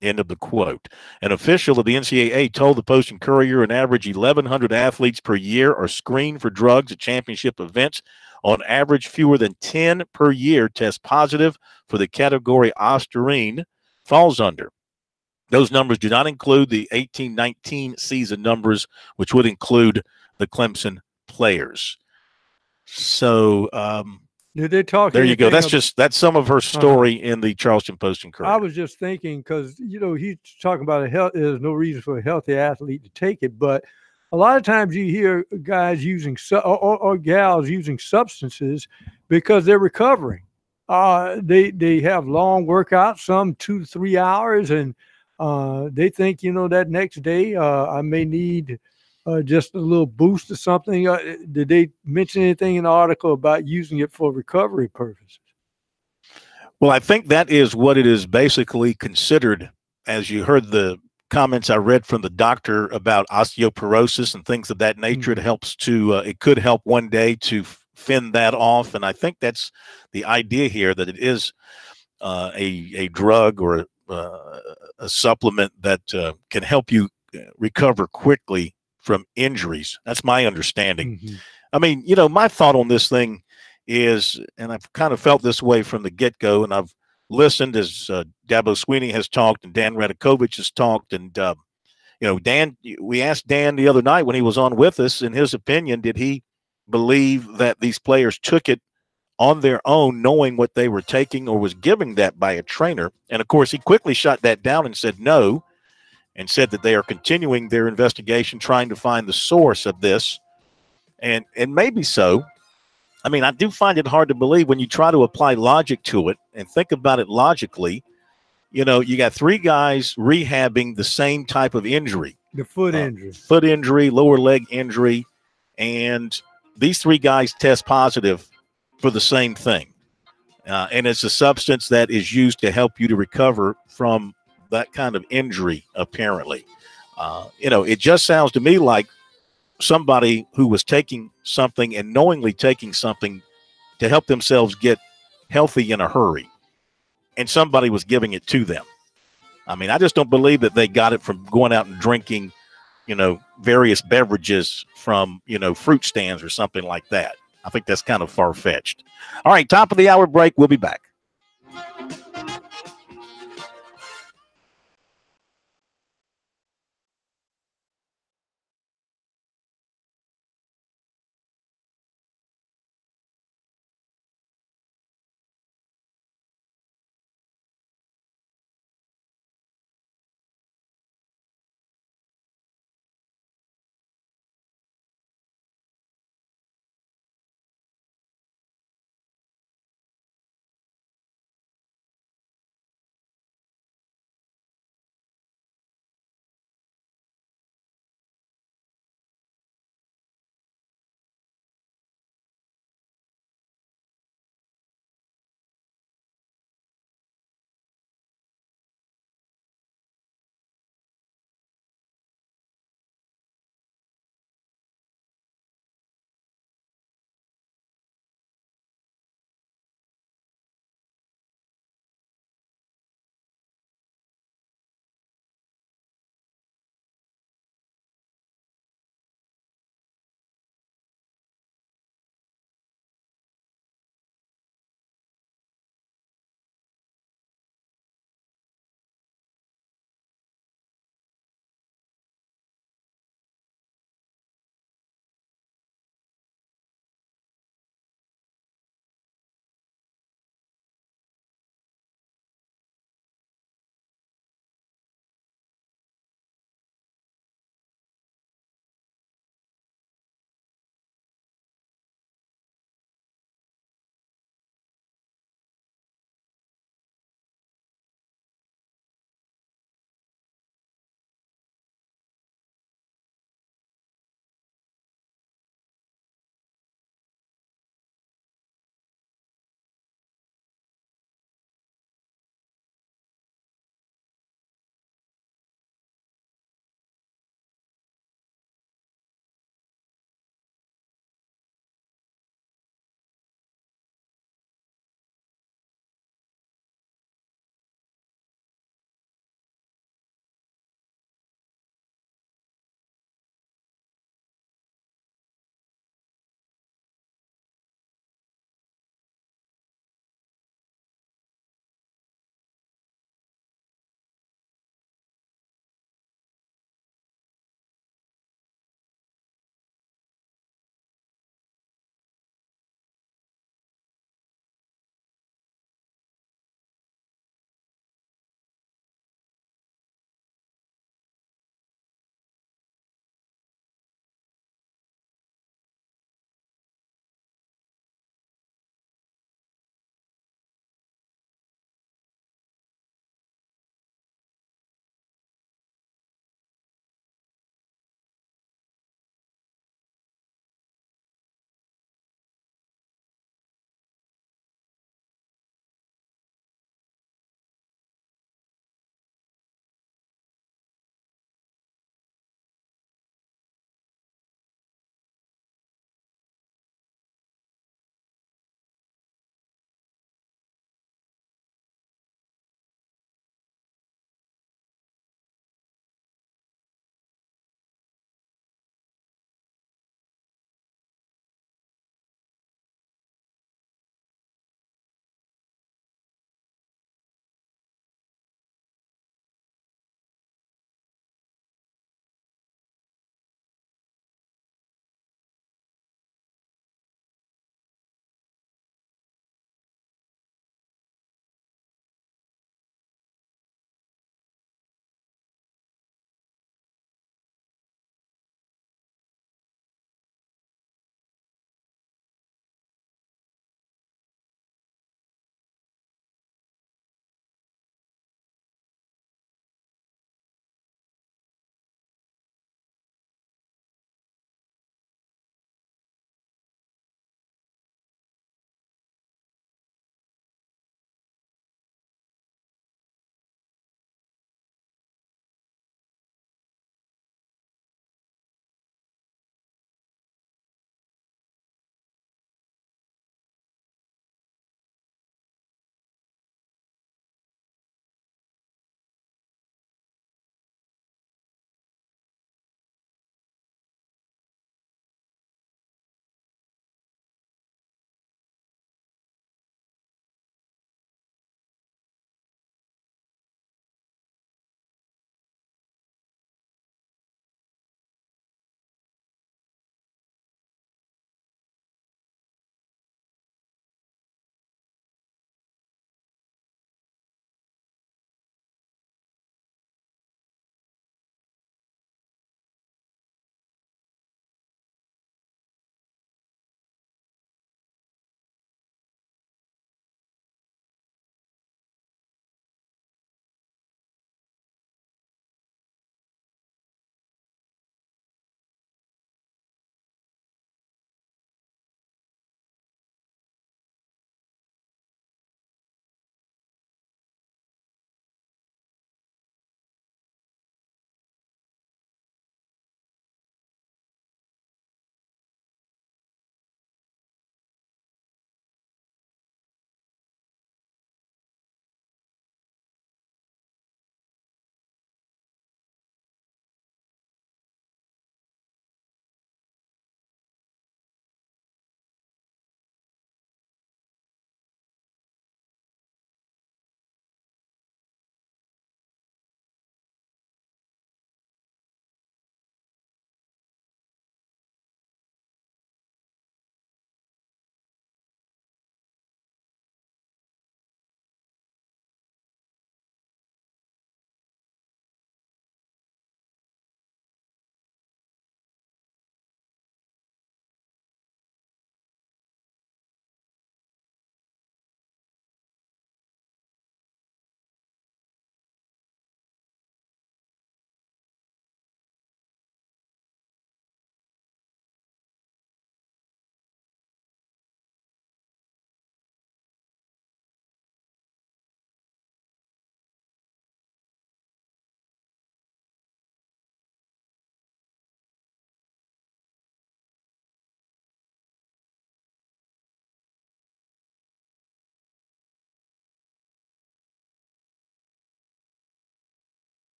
End of the quote. An official of the NCAA told the Post and Courier an average 1,100 athletes per year are screened for drugs at championship events. On average, fewer than 10 per year test positive for the category ostarine falls under. Those numbers do not include the 18-19 season numbers, which would include the Clemson players. So did they talk? There you go. That's some of her story in the Charleston Post and Courier. I was just thinking because he's talking about there's no reason for a healthy athlete to take it, but a lot of times you hear guys using or gals using substances because they're recovering. They have long workouts, some 2 to 3 hours, and they think that next day I may need just a little boost or something. Did they mention anything in the article about using it for recovery purposes? Well, I think that is what it is basically considered, as you heard the comments I read from the doctor about osteoporosis and things of that nature. It could help one day to fend that off. And I think that's the idea here, that it is a drug or a supplement that can help you recover quickly from injuries. That's my understanding. I mean, my thought on this thing is, and I've kind of felt this way from the get-go, and I've listened as Dabo Sweeney has talked and Dan Radakovich has talked. And, Dan, we asked Dan the other night when he was on with us, in his opinion, did he believe that these players took it on their own, knowing what they were taking, or was given that by a trainer? And, of course, he quickly shot that down and said no, and said that they are continuing their investigation, trying to find the source of this. And maybe so. I mean, I do find it hard to believe when you try to apply logic to it and think about it logically. You got 3 guys rehabbing the same type of injury. The foot injury. Foot injury, lower leg injury. And these 3 guys test positive for the same thing. And it's a substance that is used to help you to recover from that kind of injury, apparently. It just sounds to me like somebody who was taking something and knowingly taking something to help themselves get healthy in a hurry, and somebody was giving it to them. I mean, I just don't believe that they got it from going out and drinking, various beverages from, fruit stands or something like that. I think that's kind of far-fetched. All right, top of the hour break. We'll be back.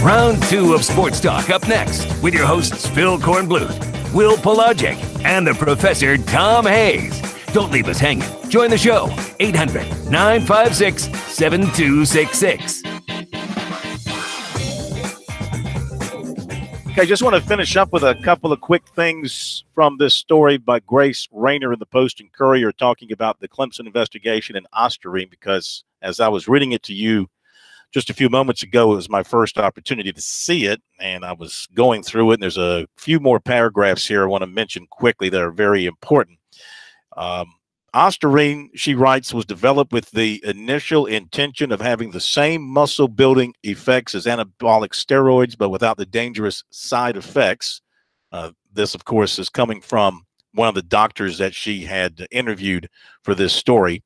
Round 2 of Sports Talk up next with your hosts Phil Kornbluth, Will Pelagic, and the Professor Tom Hayes. Don't leave us hanging. Join the show, 800-956-7266. Okay, just want to finish up with a couple of quick things from this story by Grace Rayner in the Post and Courier talking about the Clemson investigation in Osterring, because as I was reading it to you just a few moments ago, it was my first opportunity to see it, and I was going through it, and there's a few more paragraphs here I want to mention quickly that are very important. Osterring, she writes, was developed with the initial intention of having the same muscle-building effects as anabolic steroids, but without the dangerous side effects. This, of course, is coming from one of the doctors that she had interviewed for this story,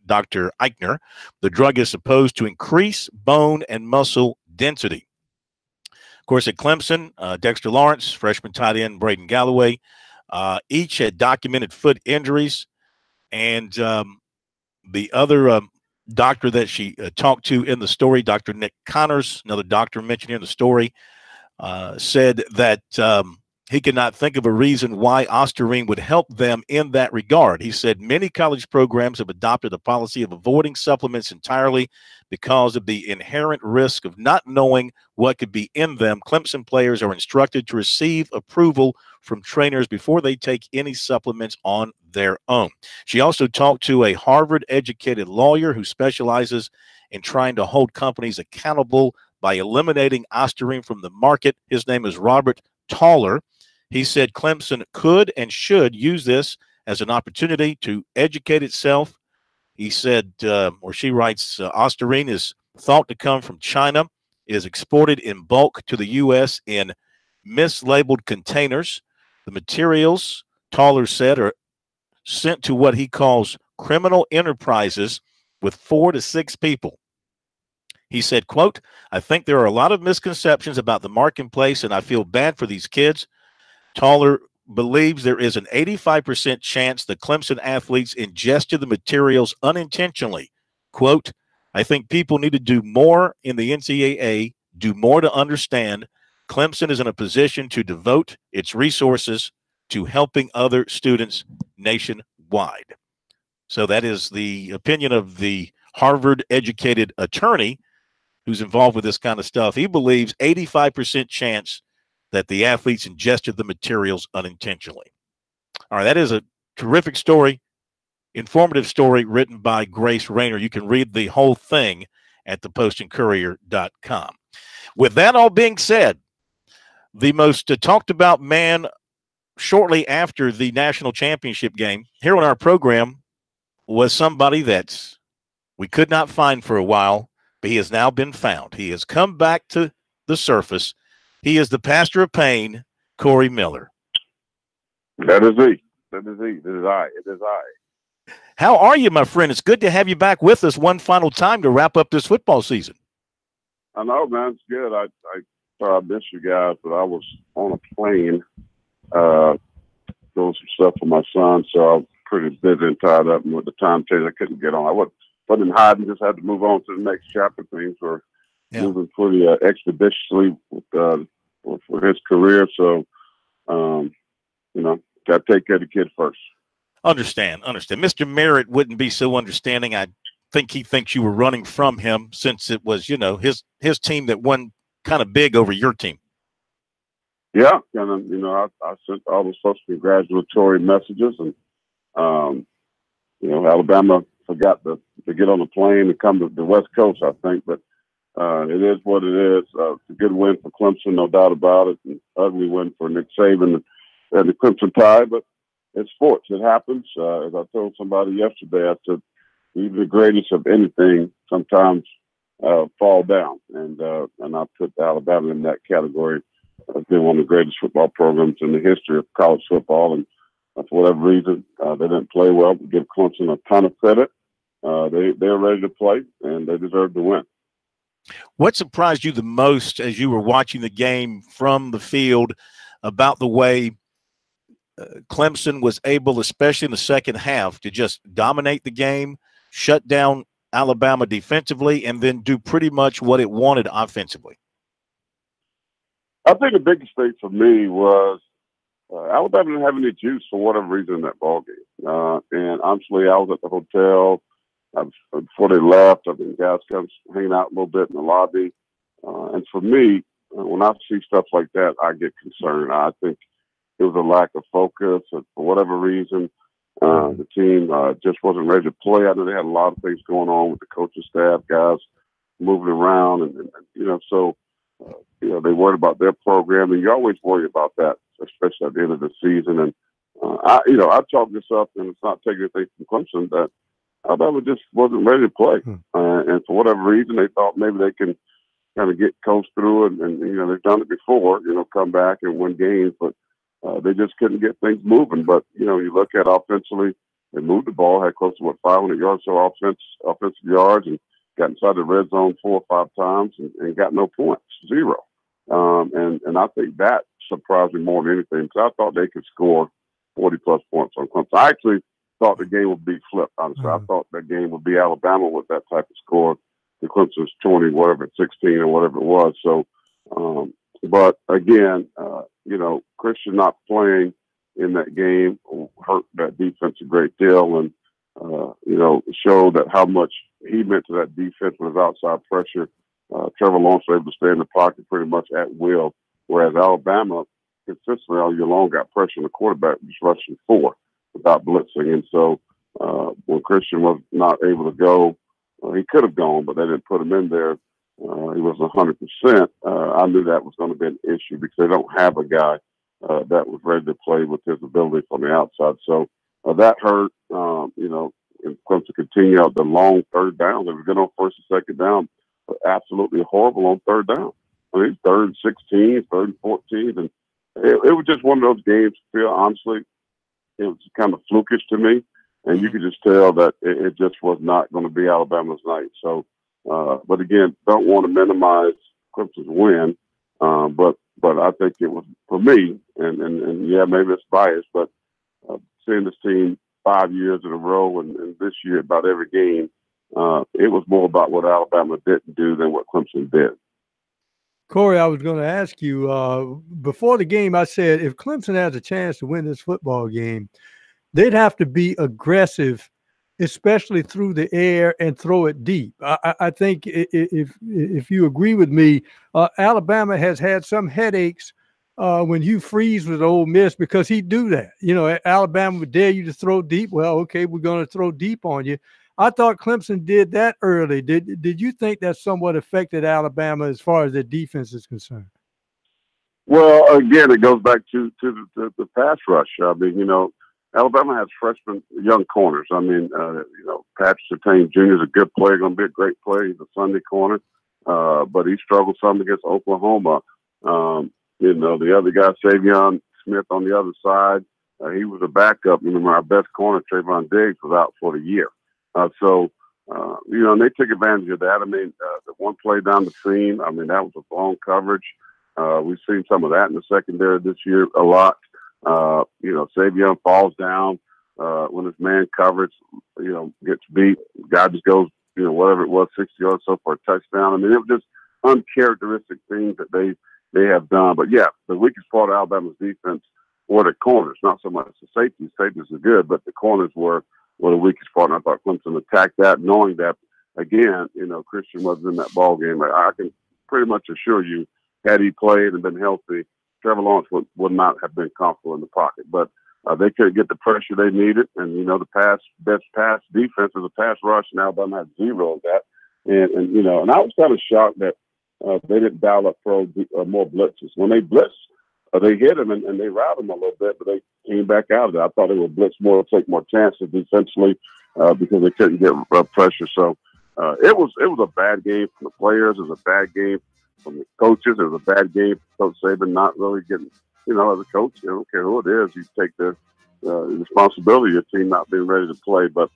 Dr. Eichner. The drug is supposed to increase bone and muscle density. Of course, at Clemson, Dexter Lawrence, freshman tight end Braden Galloway, each had documented foot injuries. And the other doctor that she talked to in the story, Dr. Nick Connors, another doctor mentioned here in the story, said that he could not think of a reason why Osterring would help them in that regard. He said many college programs have adopted a policy of avoiding supplements entirely because of the inherent risk of not knowing what could be in them. Clemson players are instructed to receive approval from trainers before they take any supplements on their own. She also talked to a Harvard-educated lawyer who specializes in trying to hold companies accountable by eliminating Osterring from the market. His name is Robert Toller. He said Clemson could and should use this as an opportunity to educate itself. He said, or she writes, Osterring is thought to come from China, is exported in bulk to the U.S. in mislabeled containers. The materials, Toller said, are sent to what he calls criminal enterprises with 4 to 6 people. He said, quote, I think there are a lot of misconceptions about the marketplace, and I feel bad for these kids. Toller believes there is an 85% chance the Clemson athletes ingested the materials unintentionally. Quote, I think people need to do more in the NCAA, do more to understand. Clemson is in a position to devote its resources to helping other students nationwide. So that is the opinion of the Harvard-educated attorney who's involved with this kind of stuff. He believes 85% chance that the athletes ingested the materials unintentionally. All right, that is a terrific story, informative story written by Grace Rayner. You can read the whole thing at thepostandcourier.com. With that all being said, the most talked about man shortly after the national championship game here on our program was somebody that we could not find for a while, but he has now been found. He has come back to the surface. He is the pastor of pain, Corey Miller. That is he. That is he. It is I. It is I. How are you, my friend? It's good to have you back with us one final time to wrap up this football season. I know, man. It's good. I missed you guys, but I was on a plane doing some stuff for my son, so I was pretty busy and tied up. And with the time change, I couldn't get on. I wasn't hiding, just had to move on to the next chapter. Things were moving pretty expeditiously with his career. So, got to take care of the kid first. Understand. Mr. Merritt wouldn't be so understanding. I think he thinks you were running from him since it was, his team that won kind of big over your team. Yeah. And, I sent all those folks congratulatory messages, and, Alabama forgot to get on the plane and come to the West Coast, I think, but it is what it is. It's a good win for Clemson, no doubt about it. An ugly win for Nick Saban and the Clemson Tide, but it's sports. It happens. As I told somebody yesterday, I said, even the greatest of anything sometimes fall down. And I put Alabama in that category. It's been one of the greatest football programs in the history of college football. And for whatever reason, they didn't play well. We give Clemson a ton of credit. They're ready to play, and they deserve to win. What surprised you the most as you were watching the game from the field about the way Clemson was able, especially in the second half, to just dominate the game, shut down Alabama defensively, and then do pretty much what it wanted offensively? I think the biggest thing for me was Alabama didn't have any juice for whatever reason in that ball game. And honestly, I was at the hotel before they left. I think guys come hanging out a little bit in the lobby. And for me, when I see stuff like that, I get concerned. I think it was a lack of focus, and for whatever reason, the team just wasn't ready to play. I know they had a lot of things going on with the coaching staff, guys moving around, and so they worried about their program, and you always worry about that, especially at the end of the season. And I chalk this up, and it's not taking anything from Clemson, that Alabama just wasn't ready to play, and for whatever reason, they thought maybe they can kind of get coast through it, and they've done it before, come back and win games, but they just couldn't get things moving. But you look at offensively, they moved the ball, had close to 500 yards or so offensive yards, and got inside the red zone 4 or 5 times and got no points, 0. And I think that surprised me more than anything, because I thought they could score 40-plus points on Clemson. I actually thought the game would be flipped, honestly. I thought the game would be Alabama with that type of score. The Clemson's 20, whatever, 16 or whatever it was. So, but again, Christian not playing in that game hurt that defense a great deal, and showed that how much he meant to that defense with his outside pressure. Trevor Lawrence was able to stay in the pocket pretty much at will, whereas Alabama consistently all year long got pressure on the quarterback, just rushing 4 without blitzing. And so when Christian was not able to go, he could have gone, but they didn't put him in there. He wasn't 100%. I knew that was going to be an issue because they don't have a guy that was ready to play with his ability from the outside. So that hurt. And Clemson continue out the long third down. They were good on first and second down, but absolutely horrible on third down. I mean, 3rd and 16, 3rd and 14, and it was just one of those games. Phil, honestly, it was kind of flukish to me. And you could just tell that it just was not going to be Alabama's night. So, but again, don't want to minimize Clemson's win. But I think it was, for me, and yeah, maybe it's biased, but seeing this team 5 years in a row and this year about every game, it was more about what Alabama didn't do than what Clemson did. Corey, I was going to ask you, before the game, I said, if Clemson has a chance to win this football game, they'd have to be aggressive, especially through the air, and throw it deep. I think if you agree with me, Alabama has had some headaches when Hugh Freeze was Ole Miss, because he'd do that. Alabama would dare you to throw deep. Well, okay, we're going to throw deep on you. I thought Clemson did that early. Did you think that somewhat affected Alabama as far as their defense is concerned? Well, again, it goes back to the pass rush. I mean, Alabama has freshman young corners. I mean, Patrick Surtain Jr. is a good player, going to be a great player. He's a Sunday corner, but he struggled some against Oklahoma. The other guy, Savion Smith, on the other side, he was a backup. Our best corner, Trayvon Diggs, was out for the year. And they took advantage of that. I mean, the one play down the seam, I mean, that was a blown coverage. We've seen some of that in the secondary this year a lot. Savion falls down when his man coverage, gets beat. The guy just goes, whatever it was, 60 yards or so for a touchdown. I mean, it was just uncharacteristic things that they have done. But, yeah, the weakest part of Alabama's defense were the corners, not so much the safeties. Safeties are good, but the corners were the weakest part. And I thought Clemson attacked that, knowing that, again, Christian wasn't in that ball game. I can pretty much assure you, had he played and been healthy, Trevor Lawrence would not have been comfortable in the pocket. But they couldn't get the pressure they needed. And, the best pass defense is a pass rush, and Alabama had 0 of that. And I was kind of shocked that they didn't dial up more blitzes. When they blitzed, they hit them and they routed them a little bit, but they came back out of it. I thought they would blitz more, take more chances defensively because they couldn't get pressure. So it was a bad game from the players. It was a bad game from the coaches. It was a bad game for Coach Saban not really getting, as a coach, I don't care who it is, you take the responsibility of your team not being ready to play. But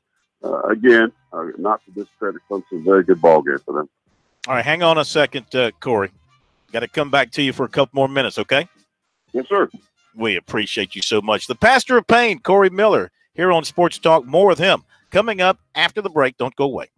again, not to discredit Clemson, very good ball game for them. All right, hang on a second, Corey. Got to come back to you for a couple more minutes, okay? Yes, sir. We appreciate you so much. The Pastor of Pain, Corey Miller, here on Sports Talk. More with him coming up after the break. Don't go away.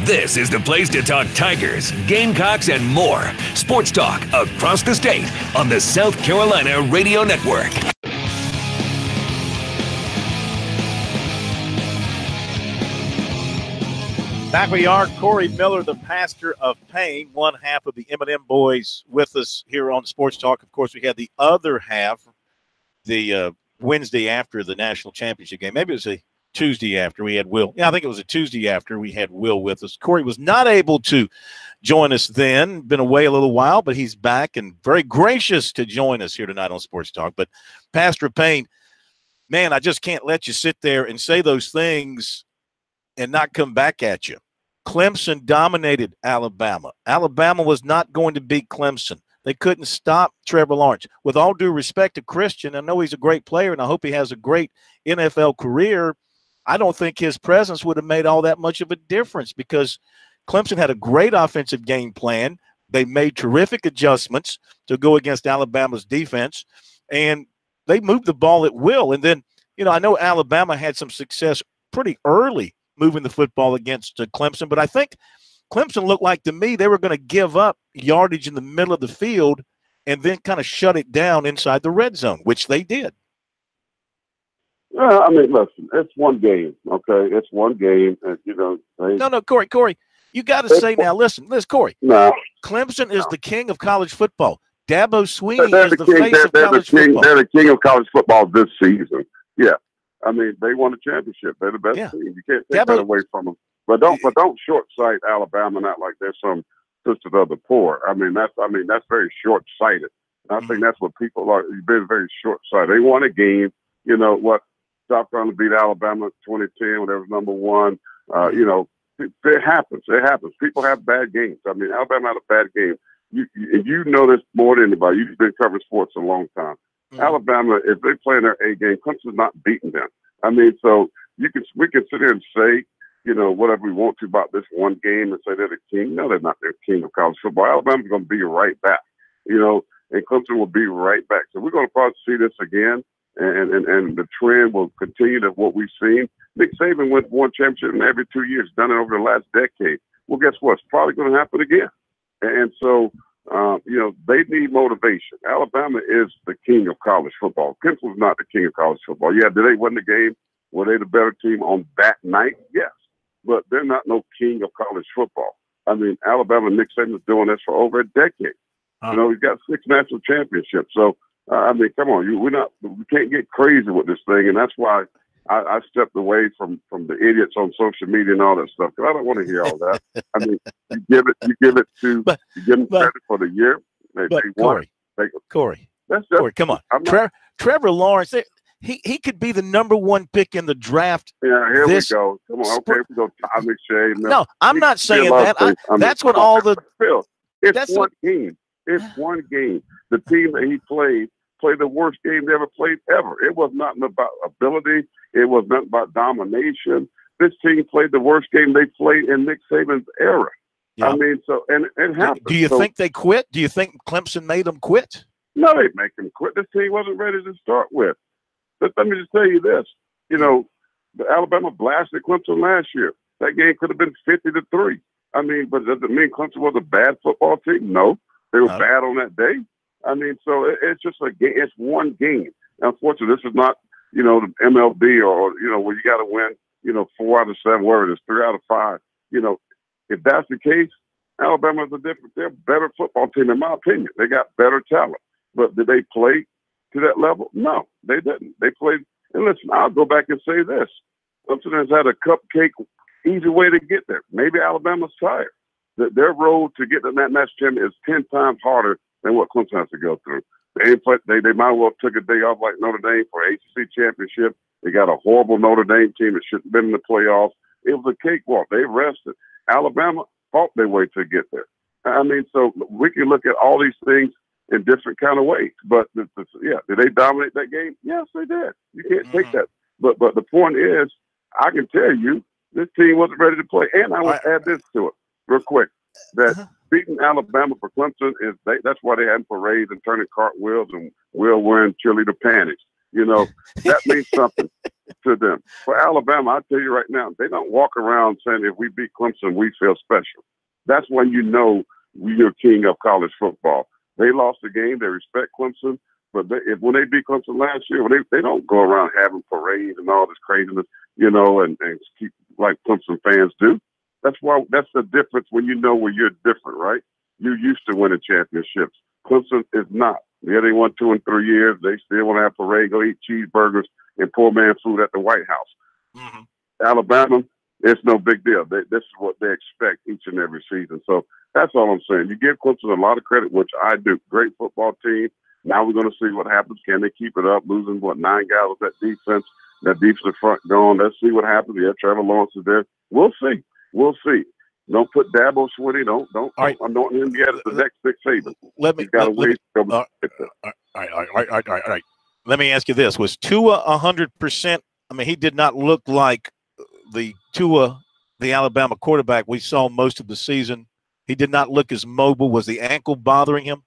This is the place to talk Tigers, Gamecocks, and more. Sports talk across the state on the South Carolina Radio Network. Back we are. Corey Miller, the pastor of Payne, one half of the M&M boys with us here on Sports Talk. Of course, we had the other half, the Wednesday after the national championship game. Maybe it was a Tuesday after we had Will. Yeah, I think it was a Tuesday after we had Will with us. Corey was not able to join us then. Been away a little while, but he's back and very gracious to join us here tonight on Sports Talk. But Pastor Payne, man, I just can't let you sit there and say those things and not come back at you. Clemson dominated Alabama. Alabama was not going to beat Clemson. They couldn't stop Trevor Lawrence. With all due respect to Christian, I know he's a great player, and I hope he has a great NFL career. I don't think his presence would have made all that much of a difference because Clemson had a great offensive game plan. They made terrific adjustments to go against Alabama's defense, and they moved the ball at will. And then, I know Alabama had some success pretty early moving the football against Clemson, but I think Clemson looked like to me they were going to give up yardage in the middle of the field and then kind of shut it down inside the red zone, which they did. I mean, listen, it's one game, okay? It's one game, and No, Corey, you got to say now. Listen, Corey. No, Clemson is the king of college football. Dabo Swinney is the face of college football. They're the king of college football this season. Yeah, I mean, they won a championship. They're the best team. You can't take that away from them. But don't short sight Alabama, not like they're some sisters of the poor. I mean, that's very short sighted. I think that's what people are. You've been very short sighted. They won a game. You know what? South Carolina beat Alabama 2010 when they was number one. It happens. It happens. People have bad games. I mean, Alabama had a bad game. You know this more than anybody. You've been covering sports a long time. Mm-hmm. Alabama, if they play in their A game, Clemson's not beating them. I mean, so we can sit here and say, whatever we want to about this one game and say they're the king. No, they're not the king of college football. Alabama's going to be right back, and Clemson will be right back. So we're going to probably see this again. And the trend will continue to what we've seen. Nick Saban won championship in every 2 years, done it over the last decade. Well, guess what? It's probably going to happen again. And so, they need motivation. Alabama is the king of college football. Clemson's not the king of college football. Yeah, did they win the game? Were they the better team on that night? Yes. But they're not no king of college football. I mean, Alabama, Nick Saban's doing this for over a decade. He's got 6 national championships. So, I mean, come on, we can't get crazy with this thing, and that's why I stepped away from the idiots on social media and all that stuff because I don't want to hear all that. I mean, you give them credit for the year. They won. Corey, come on, Trevor Lawrence. He could be the number 1 pick in the draft. Yeah, here we go. Come on, okay, we go. Tommy Shea. No, I'm not saying that. That's what all the. It's one game. It's one game. The team that he played the worst game they ever played ever. It was nothing about ability. It was nothing about domination. This team played the worst game they played in Nick Saban's era. Yeah. I mean, so, and it happened. Do you think they quit? Do you think Clemson made them quit? No, they make them quit. This team wasn't ready to start with. But let me just tell you this. The Alabama blasted Clemson last year. That game could have been 50-3. I mean, but does it mean Clemson was a bad football team? No. They were bad on that day. I mean, so it's just a game. It's one game. Unfortunately, this is not, the MLB or where you got to win, 4 out of 7, whatever it is, 3 out of 5. If that's the case, Alabama's they're a better football team, in my opinion. They got better talent. But did they play to that level? No, they didn't. They played. And listen, I'll go back and say this. Clemson has had a cupcake, easy way to get there. Maybe Alabama's tired. Their road to get to that national championship is 10 times harder than what Clemson has to go through. They might well took a day off like Notre Dame for ACC championship. They got a horrible Notre Dame team that shouldn't have been in the playoffs. It was a cakewalk. They rested. Alabama fought their way to get there. I mean, so we can look at all these things in different kind of ways. But did they dominate that game? Yes, they did. You can't take that. But the point is, I can tell you, this team wasn't ready to play. And I would add this to it real quick, that beating Alabama for Clemson that's why they had parades and turning cartwheels and wearing cheerleader panties. That means something. to them. For Alabama, I tell you right now, they don't walk around saying if we beat Clemson, we feel special. That's when you know you're king of college football. They lost the game. They respect Clemson. But when they beat Clemson last year, they don't go around having parades and all this craziness, and keep like Clemson fans do. That's the difference when you know where you're different, right? You're used to winning championships. Clemson is not. Yeah, they won 2 and 3 years. They still want to have parade, go eat cheeseburgers and poor man food at the White House. Mm-hmm. Alabama, it's no big deal. This is what they expect each and every season. So that's all I'm saying. You give Clemson a lot of credit, which I do. Great football team. Now we're going to see what happens. Can they keep it up? Losing, 9 guys with that defense. That defensive front gone. Let's see what happens. Yeah, Trevor Lawrence is there. We'll see. Don't put Dabo Swinney. Don't anoint him yet as the next Nick Saban. He's got to wait. All right. Let me ask you this: was Tua 100%? I mean, he did not look like the Tua, the Alabama quarterback we saw most of the season. He did not look as mobile. Was the ankle bothering him?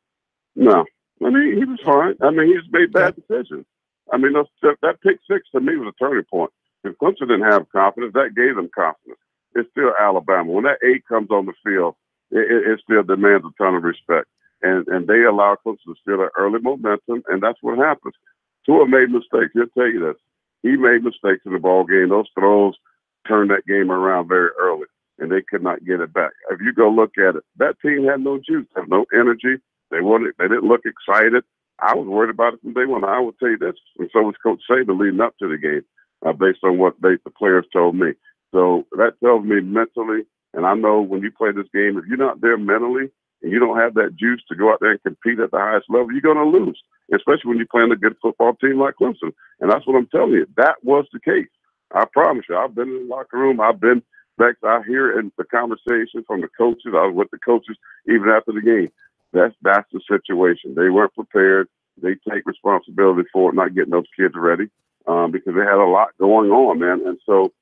No. I mean, he was fine. I mean, he just made bad decisions. I mean, that pick six to me was a turning point. If Clemson didn't have confidence, that gave them confidence. It's still Alabama. When that 8 comes on the field, it still demands a ton of respect. And they allow Clemson to steal that early momentum, and that's what happens. Tua made mistakes. He'll tell you this. He made mistakes in the ball game. Those throws turned that game around very early, and they could not get it back. If you go look at it, that team had no juice, had no energy. They didn't look excited. I was worried about it from day one. I will tell you this, and so was Coach Saban leading up to the game, based on what the players told me. So that tells me mentally, and I know when you play this game, if you're not there mentally and you don't have that juice to go out there and compete at the highest level, you're going to lose, especially when you're playing a good football team like Clemson. And that's what I'm telling you. That was the case. I promise you. I've been in the locker room. I've been back. I hear in the conversation from the coaches. I was with the coaches even after the game. That's the situation. They weren't prepared. They take responsibility for it, not getting those kids ready because they had a lot going on, man. And so,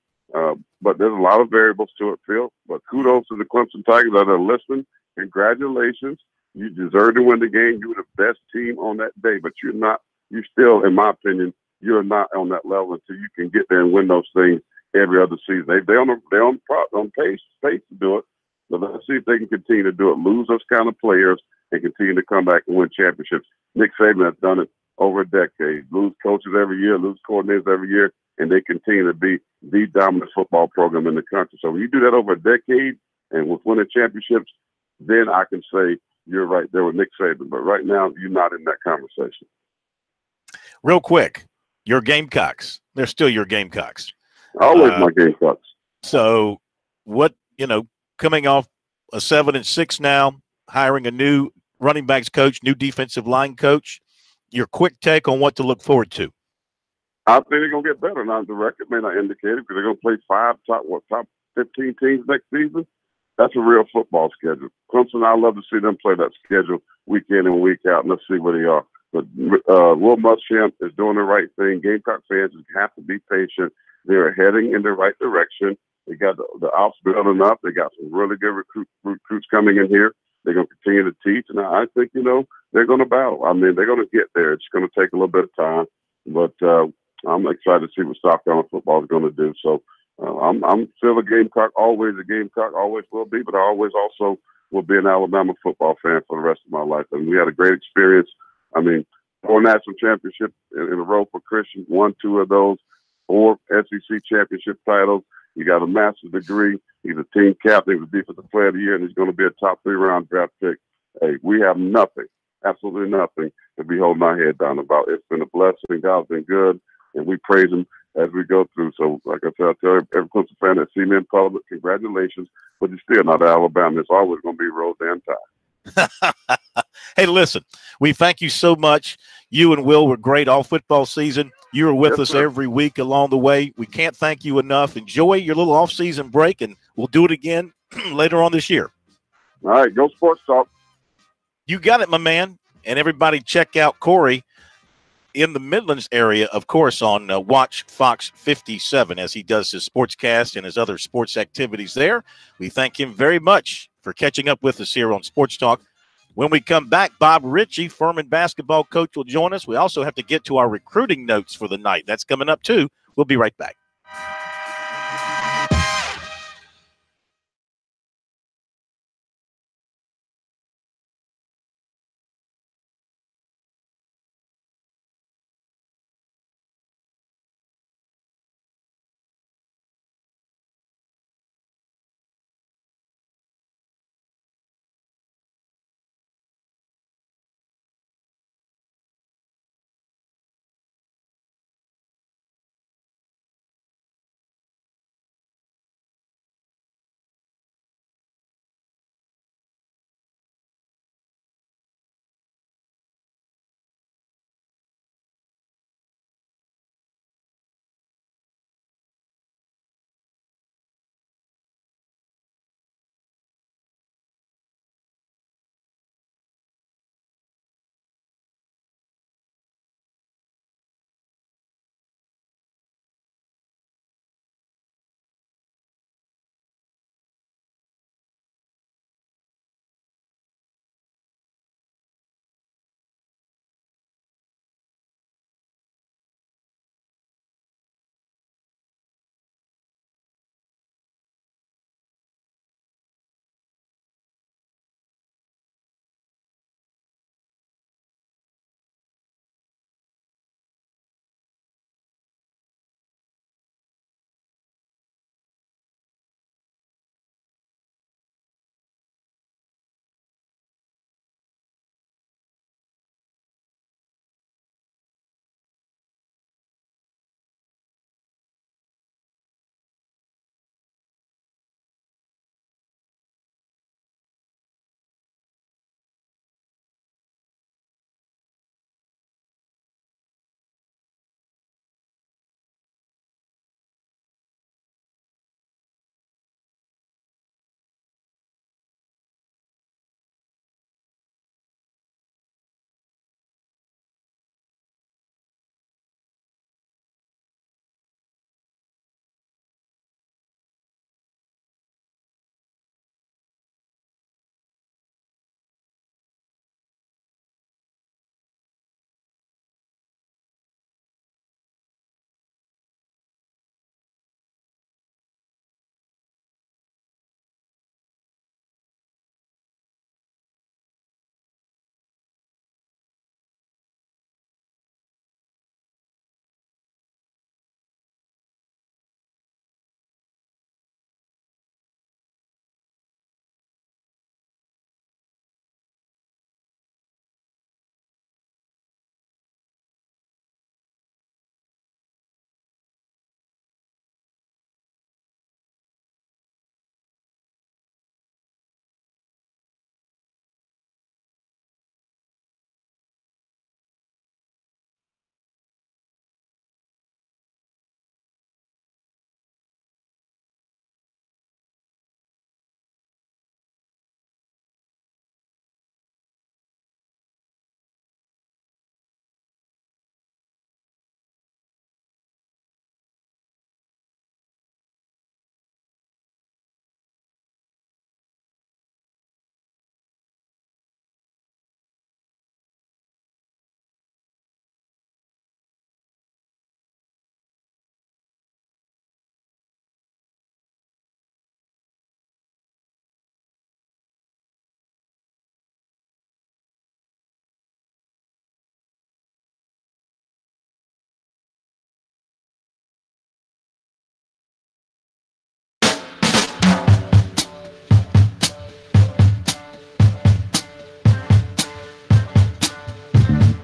but there's a lot of variables to it, Phil. But kudos to the Clemson Tigers that are listening. Congratulations. You deserve to win the game. You were the best team on that day, but you're not. You still, in my opinion, you're not on that level until you can get there and win those things every other season. They're on pace to do it. But let's see if they can continue to do it. Lose those kind of players and continue to come back and win championships. Nick Saban has done it over a decade. Lose coaches every year, lose coordinators every year, and they continue to be the dominant football program in the country. So when you do that over a decade and with winning championships, then I can say you're right there with Nick Saban. But right now, you're not in that conversation. Real quick, your Gamecocks. They're still your Gamecocks. Always my Gamecocks. So what, coming off a 7-6 now, hiring a new running backs coach, new defensive line coach, your quick take on what to look forward to. I think they're going to get better. Now, the record may not indicate it because they're going to play 5 top 15 teams next season. That's a real football schedule. Clemson, I love to see them play that schedule week in and week out, and let's see where they are. But Will Muschamp is doing the right thing. Gamecock fans have to be patient. They're heading in the right direction. They got the ops building up. They got some really good recruits coming in here. They're going to continue to teach, and I think, they're going to battle. I mean, they're going to get there. It's going to take a little bit of time, but I'm excited to see what South Carolina football is going to do. So I'm still a Gamecock, always will be, but I always also will be an Alabama football fan for the rest of my life. And we had a great experience. I mean, 4 national championships in a row for Christian, 1, 2 of those, 4 SEC championship titles. He got a master's degree. He's a team captain. He was defensive player of the year, and he's going to be a top 3-round draft pick. Hey, we have nothing, absolutely nothing to be holding our head down about. It's been a blessing. God's been good, and we praise him as we go through. So, like I said, I tell every Clemson fan that see me in public, congratulations, but you're still not Alabama. It's always going to be Roseanne Tide. Hey, listen, we thank you so much. You and Will were great all football season. You were with us every week along the way. We can't thank you enough. Enjoy your little off-season break, and we'll do it again later on this year. All right, go Sports Talk. You got it, my man. And everybody check out Corey in the Midlands area, of course, on Watch Fox 57 as he does his sportscast and his other sports activities there. We thank him very much for catching up with us here on Sports Talk. When we come back, Bob Ritchie, Furman basketball coach, will join us. We also have to get to our recruiting notes for the night. That's coming up, too. We'll be right back.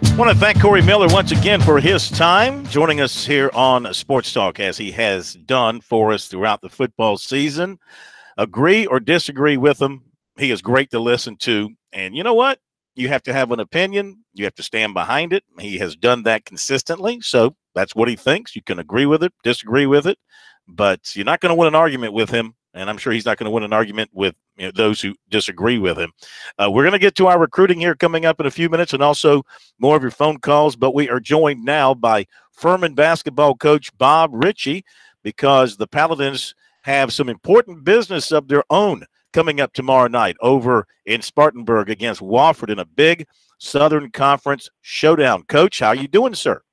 I want to thank Corey Miller once again for his time joining us here on Sports Talk, as he has done for us throughout the football season. Agree or disagree with him, he is great to listen to. And you know what? You have to have an opinion. You have to stand behind it. He has done that consistently. So that's what he thinks. You can agree with it, disagree with it, but you're not going to win an argument with him. And I'm sure he's not going to win an argument with those who disagree with him. We're going to get to our recruiting here coming up in a few minutes, and also more of your phone calls. But we are joined now by Furman basketball coach Bob Ritchie, because the Paladins have some important business of their own coming up tomorrow night over in Spartanburg against Wofford in a big Southern Conference showdown. Coach, how are you doing, sir?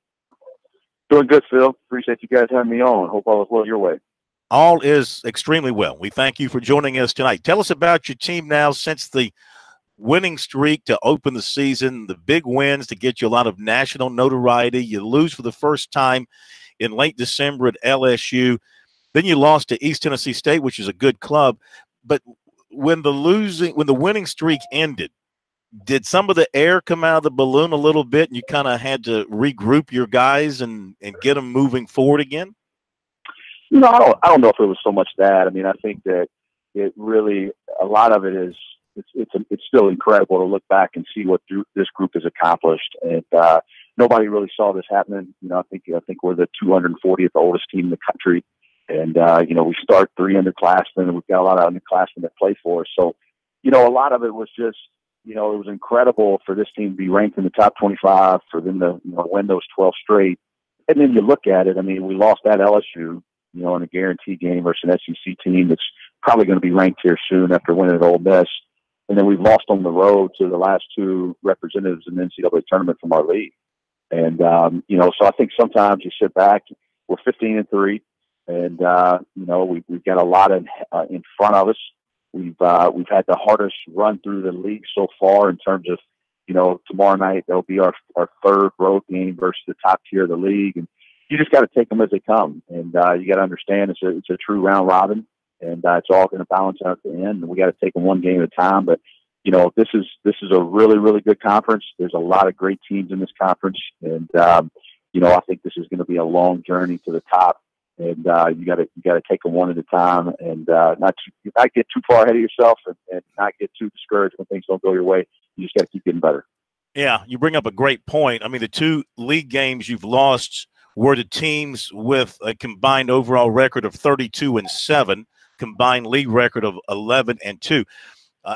Doing good, Phil. Appreciate you guys having me on. Hope all is well your way. All is extremely well. We thank you for joining us tonight. Tell us about your team now since the winning streak to open the season, the big wins to get you a lot of national notoriety. You lose for the first time in late December at LSU. Then you lost to East Tennessee State, which is a good club. But when the winning streak ended, did some of the air come out of the balloon a little bit and you kind of had to regroup your guys and get them moving forward again? No, I don't know if it was so much that. I mean, I think that it really, a lot of it is, it's still incredible to look back and see what this group has accomplished. And nobody really saw this happening. I think we're the 240th oldest team in the country. And, we start 3 underclassmen, and we've got a lot of underclassmen that play for us. So, a lot of it was just, it was incredible for this team to be ranked in the top 25, for them to win those 12 straight. And then you look at it, I mean, we lost at LSU, in a guarantee game versus an SEC team that's probably going to be ranked here soon after winning at Ole Miss. And then we've lost on the road to the last 2 representatives in the NCAA tournament from our league. And, so I think sometimes you sit back, we're 15-3, and, we've got a lot in front of us. We've had the hardest run through the league so far in terms of, tomorrow night there'll be our 3rd road game versus the top tier of the league. And you just got to take them as they come. And you got to understand it's a true round robin, and it's all going to balance out at the end. And we got to take them one game at a time. But, this is a really, really good conference. There's a lot of great teams in this conference. And, I think this is going to be a long journey to the top. And you got to take them one at a time, and not get too far ahead of yourself, and not get too discouraged when things don't go your way. You just got to keep getting better. Yeah, you bring up a great point. I mean, the 2 league games you've lost were to teams with a combined overall record of 32-7, combined league record of 11-2,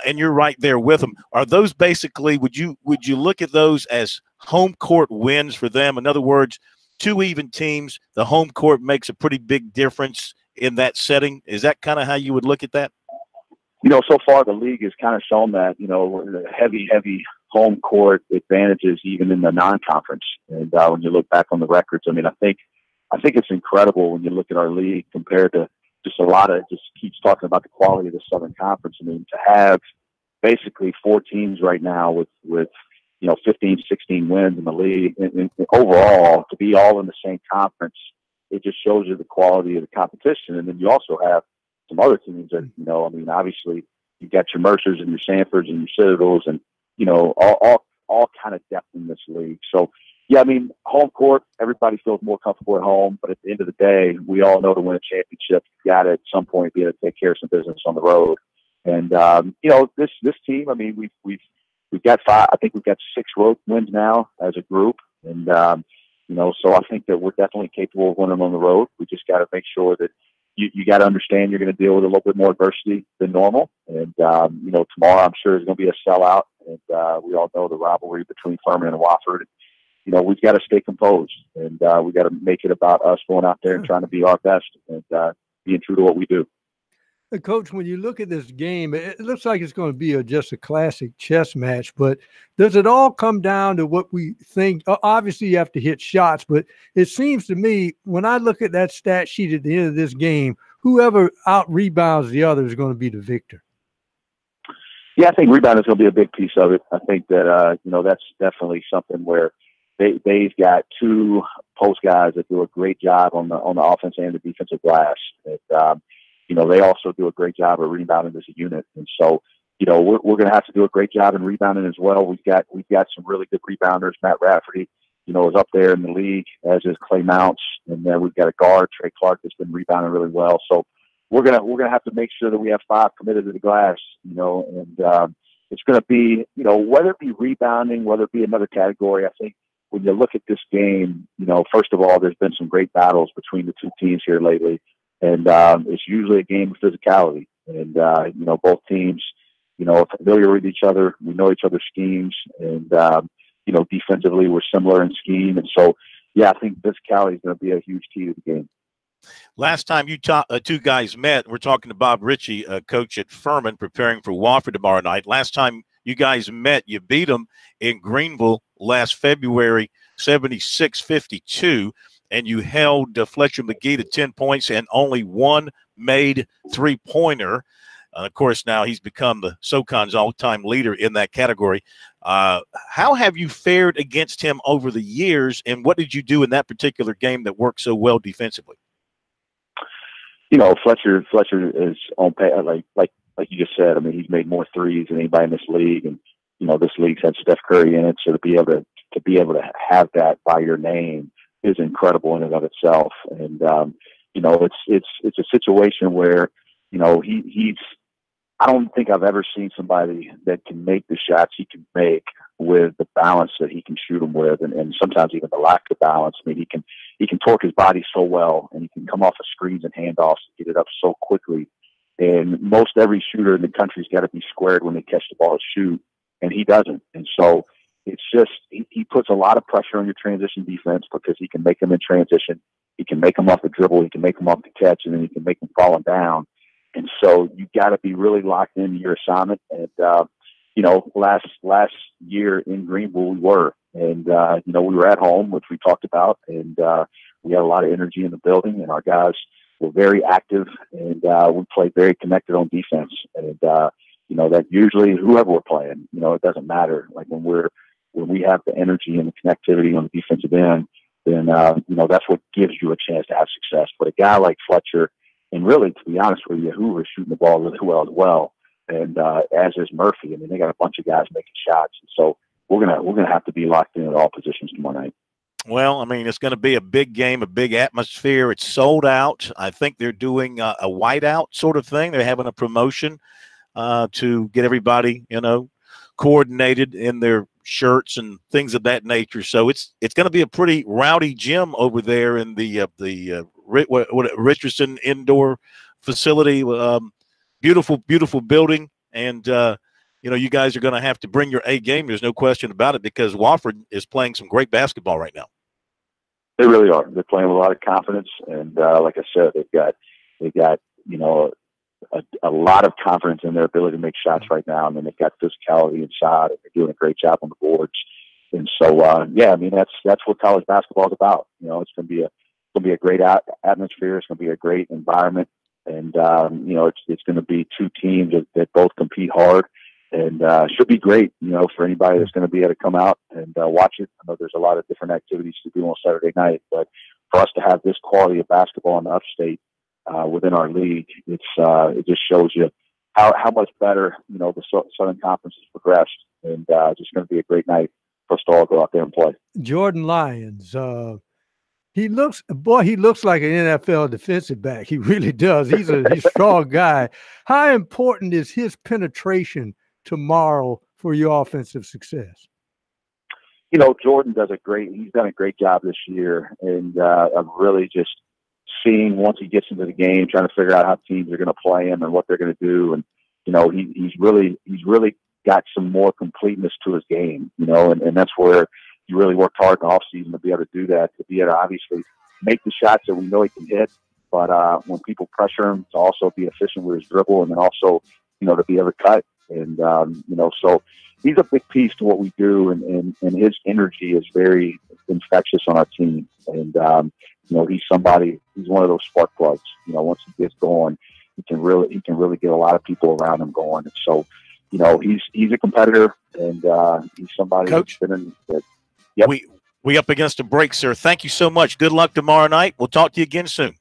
and you're right there with them. Are those basically? Would you look at those as home court wins for them? In other words, 2 even teams, the home court makes a pretty big difference in that setting. Is that kind of how you would look at that? So far the league has kind of shown that, heavy home court advantages even in the non-conference. And when you look back on the records, I mean, I think it's incredible when you look at our league compared to just just keeps talking about the quality of the Southern Conference. I mean, to have basically 4 teams right now with 15, 16 wins in the league, and overall to be all in the same conference, it just shows you the quality of the competition. And then you also have some other teams that, obviously you've got your Mercers and your Sanfords and your Citadels and, all kind of depth in this league. So, yeah, I mean, home court, everybody feels more comfortable at home, but at the end of the day, we all know to win a championship, you got to at some point be able to take care of some business on the road. And, this team, I mean, we've got 5. I think we've got 6 road wins now as a group, and so I think that we're definitely capable of winning on the road. We just got to make sure that you got to understand you're going to deal with a little bit more adversity than normal. And tomorrow I'm sure is going to be a sellout, and we all know the rivalry between Furman and Wofford. We've got to stay composed, and we got to make it about us going out there and trying to be our best and being true to what we do. Coach, when you look at this game, it looks like it's going to be just a classic chess match, but does it all come down to what we think? Obviously, you have to hit shots, but it seems to me when I look at that stat sheet at the end of this game, whoever out-rebounds the other is going to be the victor. Yeah, I think rebound is going to be a big piece of it. I think that, that's definitely something where they've got 2 post guys that do a great job on the offense and the defensive glass. They also do a great job of rebounding as a unit. And so, we're going to have to do a great job in rebounding as well. We've got some really good rebounders. Matt Rafferty, is up there in the league, as is Clay Mounts. And then we've got a guard, Trey Clark, that's been rebounding really well. So we're going to have to make sure that we have 5 committed to the glass, and it's going to be, whether it be rebounding, whether it be another category. I think when you look at this game, first of all, there's been some great battles between the 2 teams here lately. And it's usually a game of physicality. And, both teams, are familiar with each other. We know each other's schemes. And, defensively, we're similar in scheme. And so, yeah, I think physicality is going to be a huge key to the game. Last time you 2 guys met, we're talking to Bob Ritchie, coach at Furman, preparing for Wofford tomorrow night. Last time you guys met, you beat them in Greenville last February, 76-52. and you held Fletcher McGee to 10 points and only one made three-pointer. Of course, now he's become the SoCon's all-time leader in that category. How have you fared against him over the years, and what did you do in that particular game that worked so well defensively? You know, Fletcher is on pay, like you just said. I mean, he's made more threes than anybody in this league, and you know, this league's had Steph Curry in it, so to be able to have that by your name is incredible in and of itself. And you know, it's a situation where, you know, he's. I don't think I've ever seen somebody that can make the shots he can make with the balance that he can shoot them with, and sometimes even the lack of balance. I mean, he can torque his body so well, and he can come off of screens and handoffs and get it up so quickly. And most every shooter in the country's got to be squared when they catch the ball and shoot, and he doesn't. And so it's just he puts a lot of pressure on your transition defense because he can make them in transition. He can make them off the dribble. He can make them off the catch, and then he can make them falling down. And so you got to be really locked into your assignment. And, you know, last year in Greenville, we were. And, you know, we were at home, which we talked about. And we had a lot of energy in the building. And our guys were very active. And we played very connected on defense. And, you know, that usually whoever we're playing, you know, it doesn't matter. Like when we have the energy and the connectivity on the defensive end, then, you know, that's what gives you a chance to have success. But a guy like Fletcher, and really, to be honest with you, Hoover's shooting the ball really well as well, and as is Murphy. I mean, they got a bunch of guys making shots, and so we're gonna have to be locked in at all positions tomorrow night. Well, I mean, it's going to be a big game, a big atmosphere. It's sold out. I think they're doing a whiteout sort of thing. They're having a promotion to get everybody, you know, coordinated in their shirts and things of that nature. So it's going to be a pretty rowdy gym over there in the Richardson indoor facility. Beautiful building, and you know, you guys are going to have to bring your A game. There's no question about it, because Wofford is playing some great basketball right now. They really are. They're playing with a lot of confidence, and like I said, they've got you know, a lot of confidence in their ability to make shots right now. I mean, they've got physicality inside, and they're doing a great job on the boards. And so, yeah, I mean, that's what college basketball is about. You know, it's going to be a great atmosphere. It's going to be a great environment, and you know, it's going to be two teams that both compete hard, and should be great. You know, for anybody that's going to be able to come out and watch it. I know there's a lot of different activities to do on Saturday night, but for us to have this quality of basketball in the upstate within our league, it just shows you how much better, you know, the Southern Conference has progressed, and it's just going to be a great night for us to all go out there and play. Jordan Lyons, he looks like an NFL defensive back. He really does. He's a strong guy. How important is his penetration tomorrow for your offensive success? You know, Jordan he's done a great job this year, and I'm really just seeing, once he gets into the game, trying to figure out how teams are going to play him and what they're going to do. And, you know, he's really got some more completeness to his game, you know, and that's where he really worked hard in the offseason to be able to do that, to be able to obviously make the shots that we know he can hit, but when people pressure him, to also be efficient with his dribble, and then also, you know, to be able to cut. And, you know, so he's a big piece to what we do, and his energy is very infectious on our team. And, you know, he's one of those spark plugs. You know, once he gets going, he can really get a lot of people around him going. And so, you know, he's a competitor, and he's somebody Coach, who's been in. Yep. We up against a break, sir. Thank you so much. Good luck tomorrow night. We'll talk to you again soon.